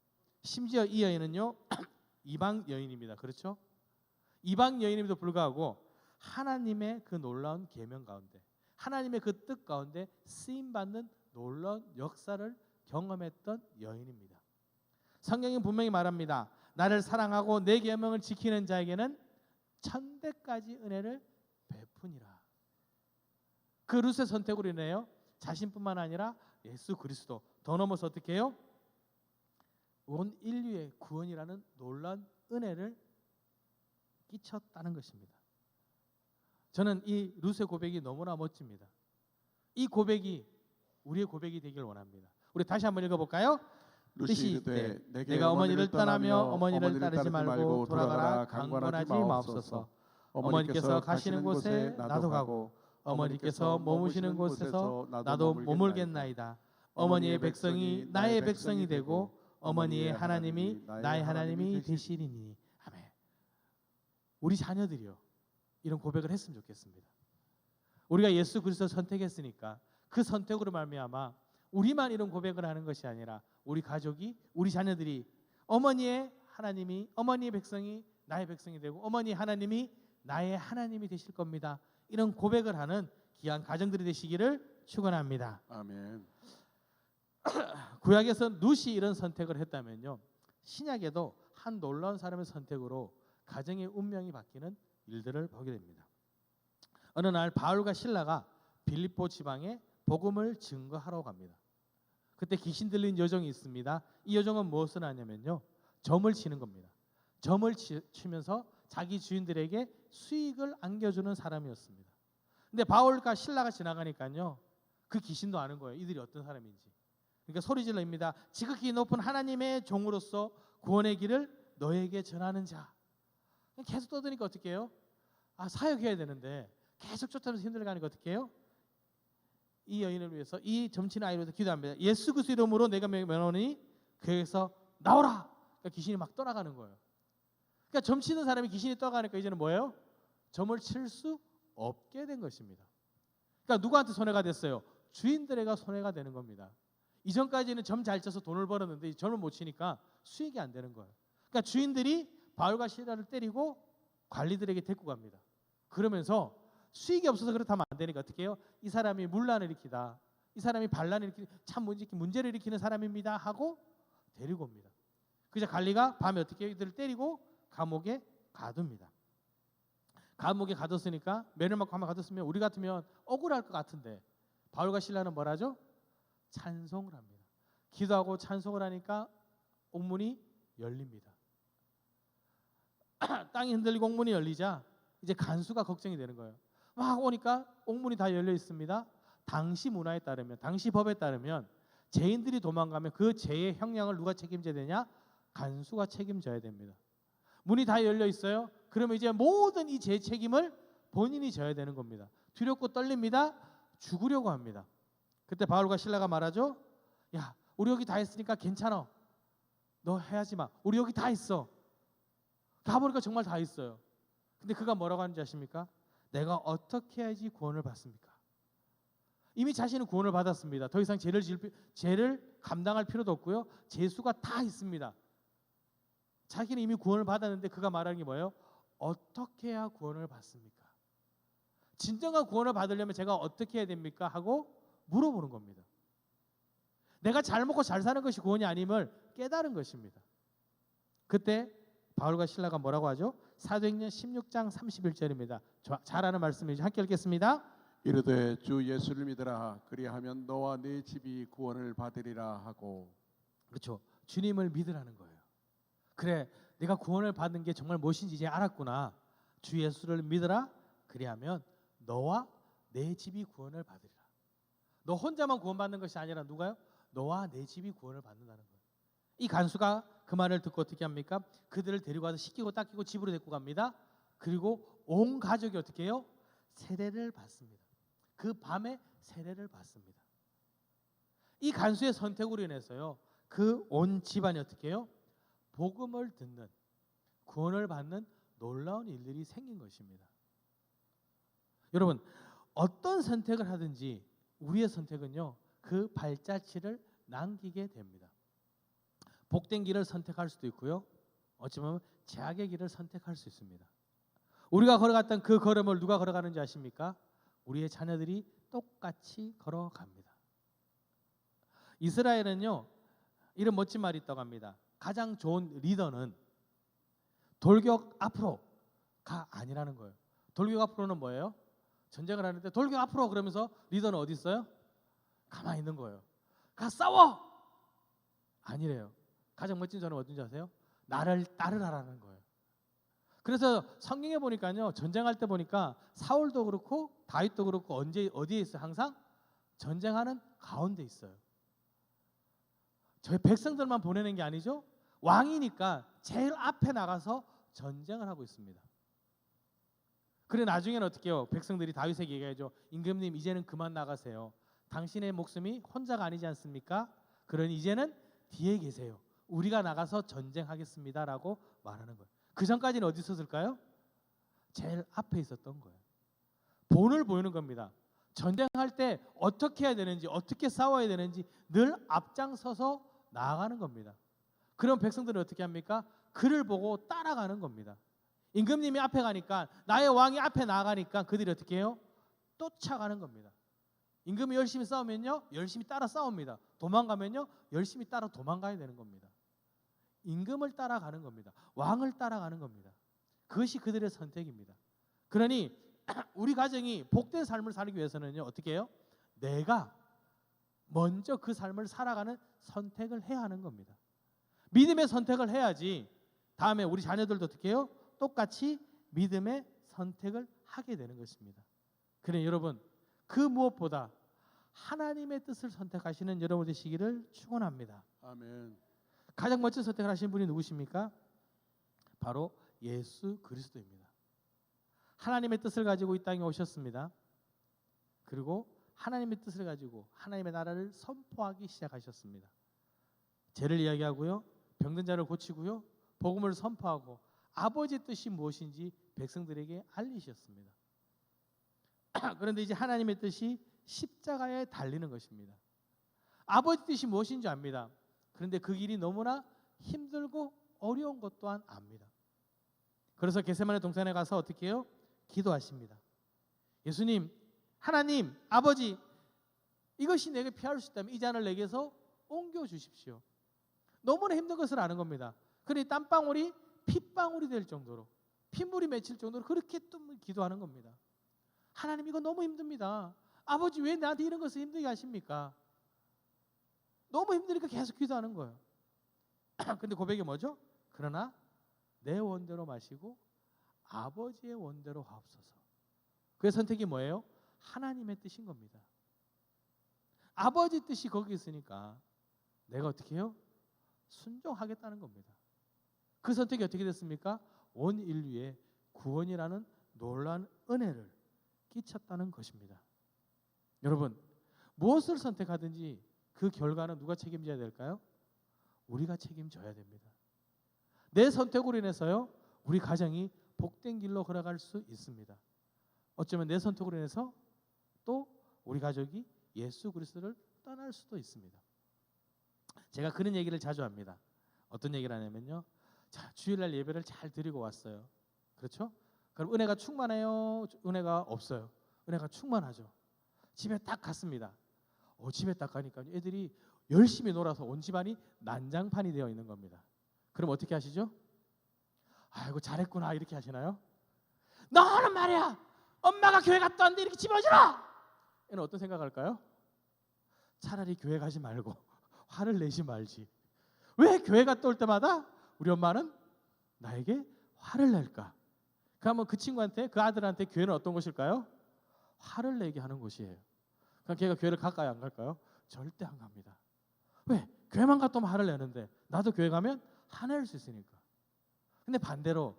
심지어 이 여인은요 이방 여인입니다. 그렇죠? 이방 여인임에도 불구하고 하나님의 그 놀라운 계명 가운데, 하나님의 그 뜻 가운데 쓰임 받는 놀라운 역사를 경험했던 여인입니다. 성경이 분명히 말합니다. 나를 사랑하고 내 계명을 지키는 자에게는 천대까지 은혜를 베푸니라. 그 룻의 선택으로 인해요, 자신뿐만 아니라 예수 그리스도, 더 넘어서 어떻게 해요? 온 인류의 구원이라는 놀라운 은혜를 끼쳤다는 것입니다. 저는 이 룻의 고백이 너무나 멋집니다. 이 고백이 우리의 고백이 되길 원합니다. 우리 다시 한번 읽어볼까요? 룻이 이르되 내가 어머니를 떠나며 어머니를 따르지 말고 돌아가라 강권하지 마옵소서. 어머니께서 가시는 곳에 나도 가고 어머니께서 머무시는 곳에서 나도 머물겠나이다. 어머니의 백성이 나의 백성이 되고 어머니의 하나님이 나의 하나님이 되시리니. 아멘. 우리 자녀들이요, 이런 고백을 했으면 좋겠습니다. 우리가 예수 그리스도를 선택했으니까 그 선택으로 말미암아 우리만 이런 고백을 하는 것이 아니라 우리 가족이, 우리 자녀들이 어머니의 하나님이, 어머니의 백성이 나의 백성이 되고 어머니의 하나님이 나의 하나님이 되실 겁니다. 이런 고백을 하는 귀한 가정들이 되시기를 축원합니다. 아멘. 구약에서 룻이 이런 선택을 했다면요, 신약에도 한 놀라운 사람의 선택으로 가정의 운명이 바뀌는 일들을 보게 됩니다. 어느 날 바울과 실라가 빌립보 지방에 복음을 증거하러 갑니다. 그때 귀신 들린 여종이 있습니다. 이 여종은 무엇을 하냐면요, 점을 치는 겁니다. 점을 치면서 자기 주인들에게 수익을 안겨주는 사람이었습니다. 근데 바울과 실라가 지나가니까요, 그 귀신도 아는 거예요. 이들이 어떤 사람인지. 그러니까 소리질러입니다. 지극히 높은 하나님의 종으로서 구원의 길을 너에게 전하는 자. 계속 떠드니까 어떻게 해요? 사역해야 되는데 계속 쫓아면서 힘들어가니까 어떻게 해요? 이 여인을 위해서, 이 점치는 아이를 위해서 기도합니다. 예수 그리스도 이름으로 내가 명하노니 그에서 나오라. 그러니까 귀신이 막 떠나가는 거예요. 그러니까 점치는 사람이 귀신이 떠나가니까 이제는 뭐예요? 점을 칠 수 없게 된 것입니다. 그러니까 누구한테 손해가 됐어요? 주인들에게 손해가 되는 겁니다. 이전까지는 점 잘 쳐서 돈을 벌었는데 점을 못 치니까 수익이 안 되는 거예요. 그러니까 주인들이 바울과 실라를 때리고 관리들에게 데리고 갑니다. 그러면서 수익이 없어서 그렇다면 안 되니까 어떻게 해요? 이 사람이 문란을 일으키다, 이 사람이 반란을 일으키는, 참 문제를 일으키는 사람입니다 하고 데리고 옵니다. 그래서 관리가 밤에 어떻게 해요? 이들을 때리고 감옥에 가둡니다. 감옥에 가뒀으니까, 매를 맞고 감옥에 가뒀으면 우리 같으면 억울할 것 같은데 바울과 실라는 뭘 하죠? 찬송을 합니다. 기도하고 찬송을 하니까 옥문이 열립니다. 땅이 흔들리고 옥문이 열리자 이제 간수가 걱정이 되는 거예요. 막 오니까 옥문이 다 열려 있습니다. 당시 문화에 따르면, 당시 법에 따르면 죄인들이 도망가면 그 죄의 형량을 누가 책임져야 되냐? 간수가 책임져야 됩니다. 문이 다 열려 있어요. 그러면 이제 모든 이 죄 책임을 본인이 져야 되는 겁니다. 두렵고 떨립니다. 죽으려고 합니다. 그때 바울과 실라가 말하죠. 야, 우리 여기 다 했으니까 괜찮아. 너 해야지 마. 우리 여기 다 있어. 가보니까 정말 다 있어요. 근데 그가 뭐라고 하는지 아십니까? 내가 어떻게 해야지 구원을 받습니까? 이미 자신은 구원을 받았습니다. 더 이상 죄를 감당할 필요도 없고요. 죄수가 다 있습니다. 자기는 이미 구원을 받았는데 그가 말하는 게 뭐예요? 어떻게 해야 구원을 받습니까? 진정한 구원을 받으려면 제가 어떻게 해야 됩니까? 하고 물어보는 겁니다. 내가 잘 먹고 잘 사는 것이 구원이 아님을 깨달은 것입니다. 그때 바울과 실라가 뭐라고 하죠? 사도행전 16장 31절입니다. 잘 아는 말씀이죠. 함께 읽겠습니다. 이르되 주 예수를 믿으라. 그리하면 너와 네 집이 구원을 받으리라 하고. 그렇죠. 주님을 믿으라는 거예요. 그래, 내가 구원을 받는 게 정말 무엇인지 이제 알았구나. 주 예수를 믿으라. 그리하면 너와 내 집이 구원을 받으리라. 너 혼자만 구원받는 것이 아니라 누가요? 너와 내 집이 구원을 받는다는 거예요. 이 간수가 그 말을 듣고 어떻게 합니까? 그들을 데리고 가서 씻기고 닦이고 집으로 데리고 갑니다. 그리고 온 가족이 어떻게 해요? 세례를 받습니다. 그 밤에 세례를 받습니다. 이 간수의 선택으로 인해서요, 그 온 집안이 어떻게 해요? 복음을 듣는, 구원을 받는 놀라운 일들이 생긴 것입니다. 여러분, 어떤 선택을 하든지 우리의 선택은요, 그 발자취를 남기게 됩니다. 복된 길을 선택할 수도 있고요, 어쩌면 죄악의 길을 선택할 수 있습니다. 우리가 걸어갔던 그 걸음을 누가 걸어가는지 아십니까? 우리의 자녀들이 똑같이 걸어갑니다. 이스라엘은요, 이런 멋진 말이 있다고 합니다. 가장 좋은 리더는 돌격 앞으로가 아니라는 거예요. 돌격 앞으로는 뭐예요? 전쟁을 하는데 돌격 앞으로 그러면서 리더는 어디 있어요? 가만히 있는 거예요. 가 싸워! 아니래요. 가장 멋진 저는 어딘지 아세요? 나를 따르라라는 거예요. 그래서 성경에 보니까요, 전쟁할 때 보니까 사울도 그렇고 다윗도 그렇고 언제 어디에 있어요? 항상 전쟁하는 가운데 있어요. 저희 백성들만 보내는 게 아니죠. 왕이니까 제일 앞에 나가서 전쟁을 하고 있습니다. 그래 나중에는 어떻게 해요? 백성들이 다윗에게 얘기하죠. 임금님 이제는 그만 나가세요. 당신의 목숨이 혼자가 아니지 않습니까? 그러니 이제는 뒤에 계세요. 우리가 나가서 전쟁하겠습니다라고 말하는 거예요. 그 전까지는 어디 있었을까요? 제일 앞에 있었던 거예요. 본을 보이는 겁니다. 전쟁할 때 어떻게 해야 되는지, 어떻게 싸워야 되는지 늘 앞장서서 나아가는 겁니다. 그럼 백성들은 어떻게 합니까? 그를 보고 따라가는 겁니다. 임금님이 앞에 가니까, 나의 왕이 앞에 나아가니까 그들이 어떻게 해요? 쫓아가는 겁니다. 임금이 열심히 싸우면요, 열심히 따라 싸웁니다. 도망가면요, 열심히 따라 도망가야 되는 겁니다. 임금을 따라가는 겁니다. 왕을 따라가는 겁니다. 그것이 그들의 선택입니다. 그러니 우리 가정이 복된 삶을 살기 위해서는요, 어떻게 해요? 내가 먼저 그 삶을 살아가는 선택을 해야 하는 겁니다. 믿음의 선택을 해야지 다음에 우리 자녀들도 어떻게 해요? 똑같이 믿음의 선택을 하게 되는 것입니다. 그래 여러분, 그 무엇보다 하나님의 뜻을 선택하시는 여러분 되시기를 축원합니다. 아멘. 가장 멋진 선택을 하신 분이 누구십니까? 바로 예수 그리스도입니다. 하나님의 뜻을 가지고 이 땅에 오셨습니다. 그리고 하나님의 뜻을 가지고 하나님의 나라를 선포하기 시작하셨습니다. 죄를 이야기하고요, 병든 자를 고치고요, 복음을 선포하고 아버지의 뜻이 무엇인지 백성들에게 알리셨습니다. 그런데 이제 하나님의 뜻이 십자가에 달리는 것입니다. 아버지 뜻이 무엇인지 압니다. 그런데 그 길이 너무나 힘들고 어려운 것 또한 압니다. 그래서 겟세마네 동산에 가서 어떻게 해요? 기도하십니다. 예수님, 하나님, 아버지, 이것이 내게 피할 수 있다면 이 잔을 내게서 옮겨 주십시오. 너무나 힘든 것을 아는 겁니다. 그러니 땀방울이 핏방울이 될 정도로, 핏물이 맺힐 정도로 그렇게 또 기도하는 겁니다. 하나님, 이거 너무 힘듭니다. 아버지, 왜 나한테 이런 것을 힘들게 하십니까? 너무 힘드니까 계속 기도하는 거예요. 근데 고백이 뭐죠? 그러나 내 원대로 마시고 아버지의 원대로 하옵소서. 그의 선택이 뭐예요? 하나님의 뜻인 겁니다. 아버지 뜻이 거기 있으니까 내가 어떻게 해요? 순종하겠다는 겁니다. 그 선택이 어떻게 됐습니까? 온 인류에 구원이라는 놀라운 은혜를 끼쳤다는 것입니다. 여러분, 무엇을 선택하든지 그 결과는 누가 책임져야 될까요? 우리가 책임져야 됩니다. 내 선택으로 인해서요, 우리 가정이 복된 길로 걸어갈 수 있습니다. 어쩌면 내 선택으로 인해서 또 우리 가족이 예수 그리스도를 떠날 수도 있습니다. 제가 그런 얘기를 자주 합니다. 어떤 얘기를 하냐면요, 자, 주일날 예배를 잘 드리고 왔어요. 그렇죠? 그럼 은혜가 충만해요? 은혜가 없어요? 은혜가 충만하죠. 집에 딱 갔습니다. 집에 딱 가니까 애들이 열심히 놀아서 온 집안이 난장판이 되어 있는 겁니다. 그럼 어떻게 하시죠? 아이고 잘했구나 이렇게 하시나요? 너는 말이야, 엄마가 교회 갔다 왔는데 이렇게 집어주라! 얘는 어떤 생각할까요? 차라리 교회 가지 말고 화를 내지 말지. 왜 교회 갔다 올 때마다 우리 엄마는 나에게 화를 낼까? 그러면 그 친구한테, 그 아들한테 교회는 어떤 곳일까요? 화를 내게 하는 곳이에요. 그럼 걔가 교회를 갈까요, 안 갈까요? 절대 안 갑니다. 왜? 교회만 갔다 오면 화를 내는데 나도 교회 가면 화낼 수 있으니까. 근데 반대로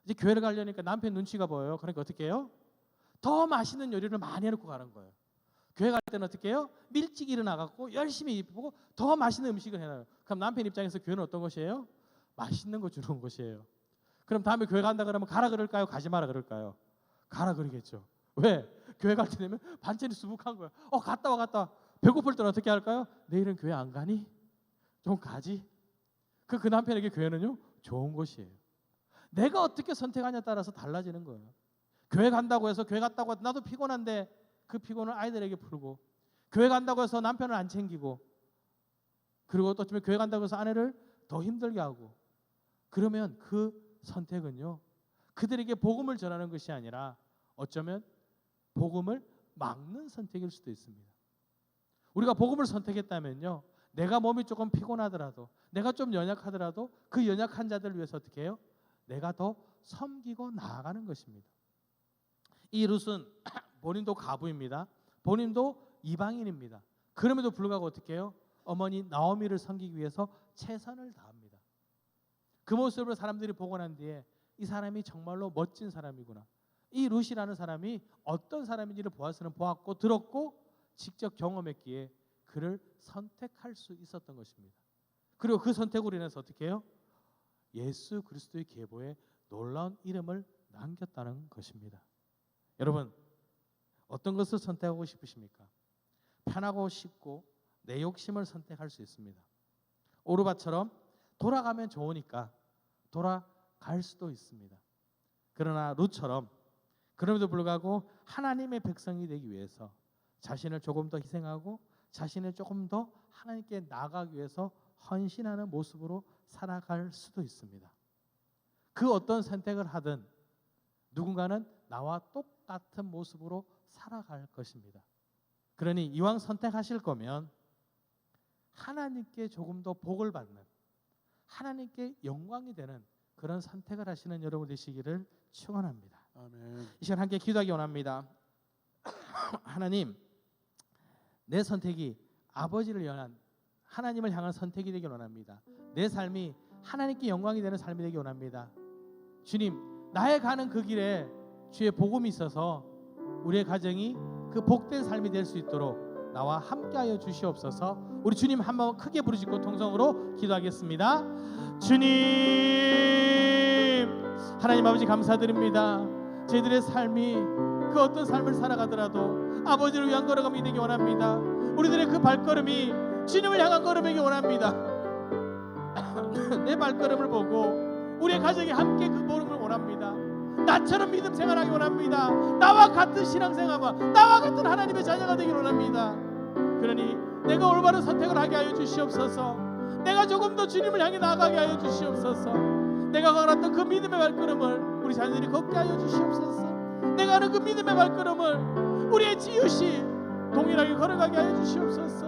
이제 교회를 가려니까 남편 눈치가 보여요. 그러니까 어떻게 해요? 더 맛있는 요리를 많이 해놓고 가는 거예요. 교회 갈 때는 어떻게 해요? 일찍 일어나갖고 열심히 입고 더 맛있는 음식을 해놔요. 그럼 남편 입장에서 교회는 어떤 것이에요? 맛있는 거 주는 곳이에요. 그럼 다음에 교회 간다 그러면 가라 그럴까요? 가지 마라 그럴까요? 가라 그러겠죠. 왜? 교회 갈 때 되면 반찬이 수북한 거야. 갔다 와. 배고플 때는 어떻게 할까요? 내일은 교회 안 가니? 좀 가지. 그 남편에게 교회는요 좋은 곳이에요. 내가 어떻게 선택하냐에 따라서 달라지는 거예요. 교회 간다고 해서 교회 갔다고 해서 나도 피곤한데 그 피곤을 아이들에게 풀고, 교회 간다고 해서 남편을 안 챙기고, 그리고 또 어쩌면 교회 간다고 해서 아내를 더 힘들게 하고, 그러면 그 선택은요 그들에게 복음을 전하는 것이 아니라 어쩌면 복음을 막는 선택일 수도 있습니다. 우리가 복음을 선택했다면요 내가 몸이 조금 피곤하더라도, 내가 좀 연약하더라도 그 연약한 자들을 위해서 어떻게 해요? 내가 더 섬기고 나아가는 것입니다. 이 룻은 본인도 가부입니다. 본인도 이방인입니다. 그럼에도 불구하고 어떻게 해요? 어머니 나오미를 섬기기 위해서 최선을 다합니다. 그 모습을 사람들이 보고 난 뒤에 이 사람이 정말로 멋진 사람이구나, 이 룻이라는 사람이 어떤 사람인지를 보아서는 보았고 들었고 직접 경험했기에 그를 선택할 수 있었던 것입니다. 그리고 그 선택으로 인해서 어떻게 해요? 예수 그리스도의 계보에 놀라운 이름을 남겼다는 것입니다. 여러분, 어떤 것을 선택하고 싶으십니까? 편하고 쉽고 내 욕심을 선택할 수 있습니다. 오르바처럼 돌아가면 좋으니까 돌아갈 수도 있습니다. 그러나 룻처럼 그럼에도 불구하고 하나님의 백성이 되기 위해서 자신을 조금 더 희생하고 자신을 조금 더 하나님께 나아가기 위해서 헌신하는 모습으로 살아갈 수도 있습니다. 그 어떤 선택을 하든 누군가는 나와 똑같은 모습으로 살아갈 것입니다. 그러니 이왕 선택하실 거면 하나님께 조금 더 복을 받는, 하나님께 영광이 되는 그런 선택을 하시는 여러분 되시기를 축원합니다. 아멘. 이 시간 함께 기도하기 원합니다. 하나님, 내 선택이 아버지를 향한, 하나님을 향한 선택이 되길 원합니다. 내 삶이 하나님께 영광이 되는 삶이 되길 원합니다. 주님, 나의 가는 그 길에 주의 복음이 있어서 우리의 가정이 그 복된 삶이 될 수 있도록 나와 함께하여 주시옵소서. 우리 주님 한번 크게 부르짖고 통성으로 기도하겠습니다. 주님, 하나님 아버지 감사드립니다. 저희들의 삶이 그 어떤 삶을 살아가더라도 아버지를 위한 걸어감이 되기 원합니다. 우리들의 그 발걸음이 주님을 향한 걸음이기 원합니다. 내 발걸음을 보고 우리의 가정이 함께 그 걸음을 원합니다. 나처럼 믿음 생활하기 원합니다. 나와 같은 신앙생활과 나와 같은 하나님의 자녀가 되기 원합니다. 그러니 내가 올바른 선택을 하게 하여 주시옵소서. 내가 조금 더 주님을 향해 나아가게 하여 주시옵소서. 내가 걸었던 그 믿음의 발걸음을 우리 자녀들이 걷게 하여 주시옵소서. 내가 하는 그 믿음의 발걸음을 우리의 이웃이 동일하게 걸어가게 하여 주시옵소서.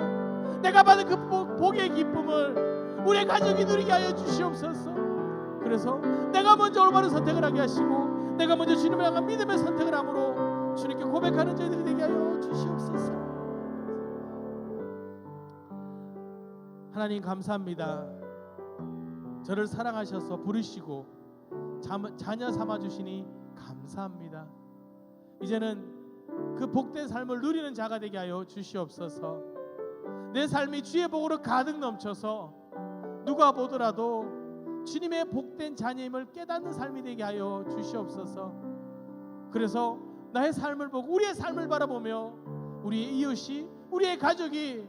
내가 받은 그 복의 기쁨을 우리의 가족이 누리게 하여 주시옵소서. 그래서 내가 먼저 올바른 선택을 하게 하시고 내가 먼저 주님을 향한 믿음의 선택을 함으로 주님께 고백하는 저희들이 되게 하여 주시옵소서. 하나님 감사합니다. 저를 사랑하셔서 부르시고 자녀 삼아주시니 감사합니다. 이제는 그 복된 삶을 누리는 자가 되게 하여 주시옵소서. 내 삶이 주의 복으로 가득 넘쳐서 누가 보더라도 주님의 복된 자녀임을 깨닫는 삶이 되게 하여 주시옵소서. 그래서 나의 삶을 보고 우리의 삶을 바라보며 우리의 이웃이, 우리의 가족이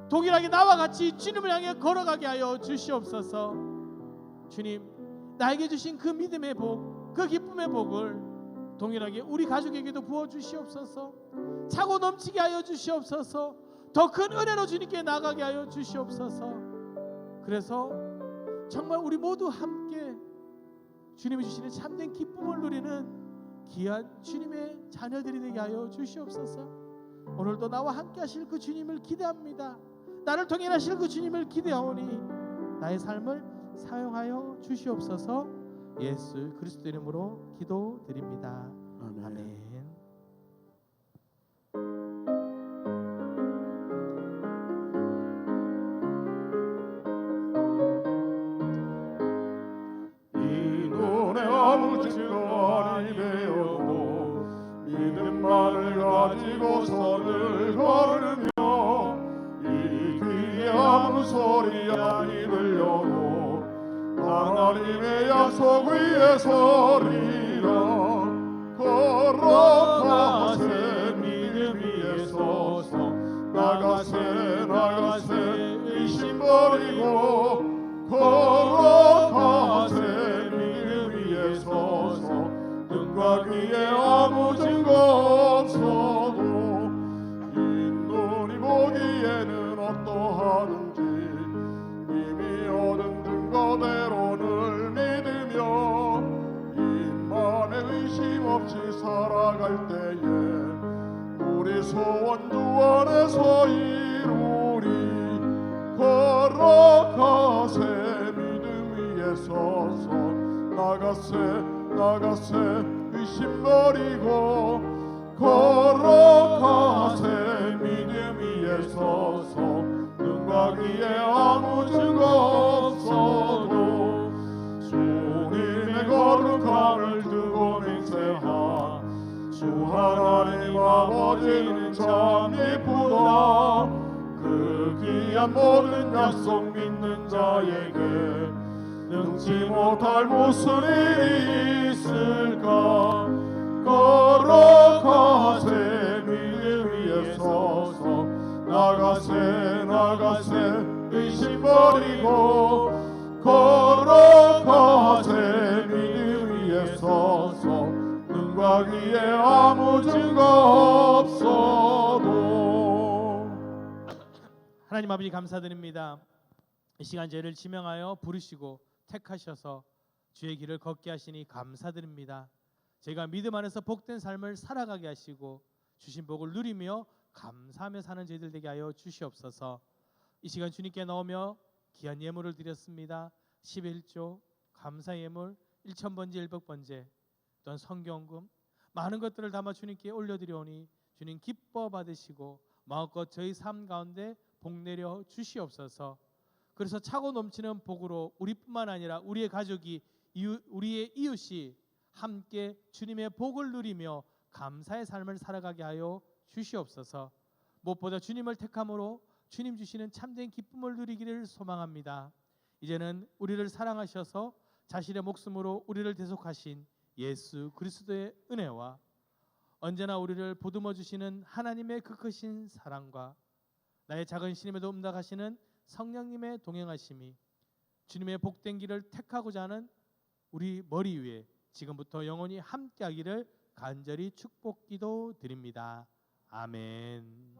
동일하게 나와 같이 주님을 향해 걸어가게 하여 주시옵소서. 주님, 나에게 주신 그 믿음의 복, 그 기쁨의 복을 동일하게 우리 가족에게도 부어주시옵소서. 차고 넘치게 하여 주시옵소서. 더 큰 은혜로 주님께 나가게 하여 주시옵소서. 그래서 정말 우리 모두 함께 주님이 주시는 참된 기쁨을 누리는 귀한 주님의 자녀들이 되게 하여 주시옵소서. 오늘도 나와 함께 하실 그 주님을 기대합니다. 나를 통해 하실 그 주님을 기대하오니 나의 삶을 사용하여 주시옵소서. 예수 그리스도 이름으로 기도드립니다. 아멘. 아멘. 이 눈에 아무지가 아니 되어도 믿음만을 가지고 선을 걸으며 이 귀에 아무 소리 아니 들려도 하나님의 약속 위에 서리라. 걸어가세 믿음 위에 서서 나가세 나가세 의심 버리고 걸어가세 믿음 위에 서서 등과 귀에 아무 증거 없어도 이 눈이 보기에는 어떠하든지 이미 얻은 증거대로를 믿으며 입만에 의심 없이 살아갈 때에 우리 소원 주 안에서 이루리. 걸어가세 믿음 위에 서서 나가세 의심 버리고 걸어가세 믿음 위에 서서 눈과 귀에 아무 증거 없어도 주님의 거룩함을 두고 맹세하. 주 하나님 아버지는 참 예쁘다. 그 귀한 모든 약속 믿는 자에게 능치 못할 무슨 일이 있을까. 걸어가세 믿음 위에 서서 나가세 의심 버리고 걸어가세 믿음 위에 서서 눈과 귀에 아무 증거 없어도. 하나님 아버지 감사드립니다. 이 시간 저희를 지명하여 부르시고 택하셔서 주의 길을 걷게 하시니 감사드립니다. 제가 믿음 안에서 복된 삶을 살아가게 하시고 주신 복을 누리며 감사하며 사는 저희들 되게 하여 주시옵소서. 이 시간 주님께 나오며 귀한 예물을 드렸습니다. 11조 감사 예물 1,000번째 100번째 또한 성경금 많은 것들을 담아 주님께 올려드려오니 주님 기뻐 받으시고 마음껏 저희 삶 가운데 복 내려 주시옵소서. 그래서 차고 넘치는 복으로 우리뿐만 아니라 우리의 가족이 우리의 이웃이 함께 주님의 복을 누리며 감사의 삶을 살아가게 하여 주시옵소서. 무엇보다 주님을 택함으로 주님 주시는 참된 기쁨을 누리기를 소망합니다. 이제는 우리를 사랑하셔서 자신의 목숨으로 우리를 대속하신 예수 그리스도의 은혜와 언제나 우리를 보듬어 주시는 하나님의 그 크신 사랑과 나의 작은 신임에도 응답하시는 성령님의 동행하심이 주님의 복된 길을 택하고자 하는 우리 머리 위에 지금부터 영원히 함께하기를 간절히 축복기도 드립니다. 아멘.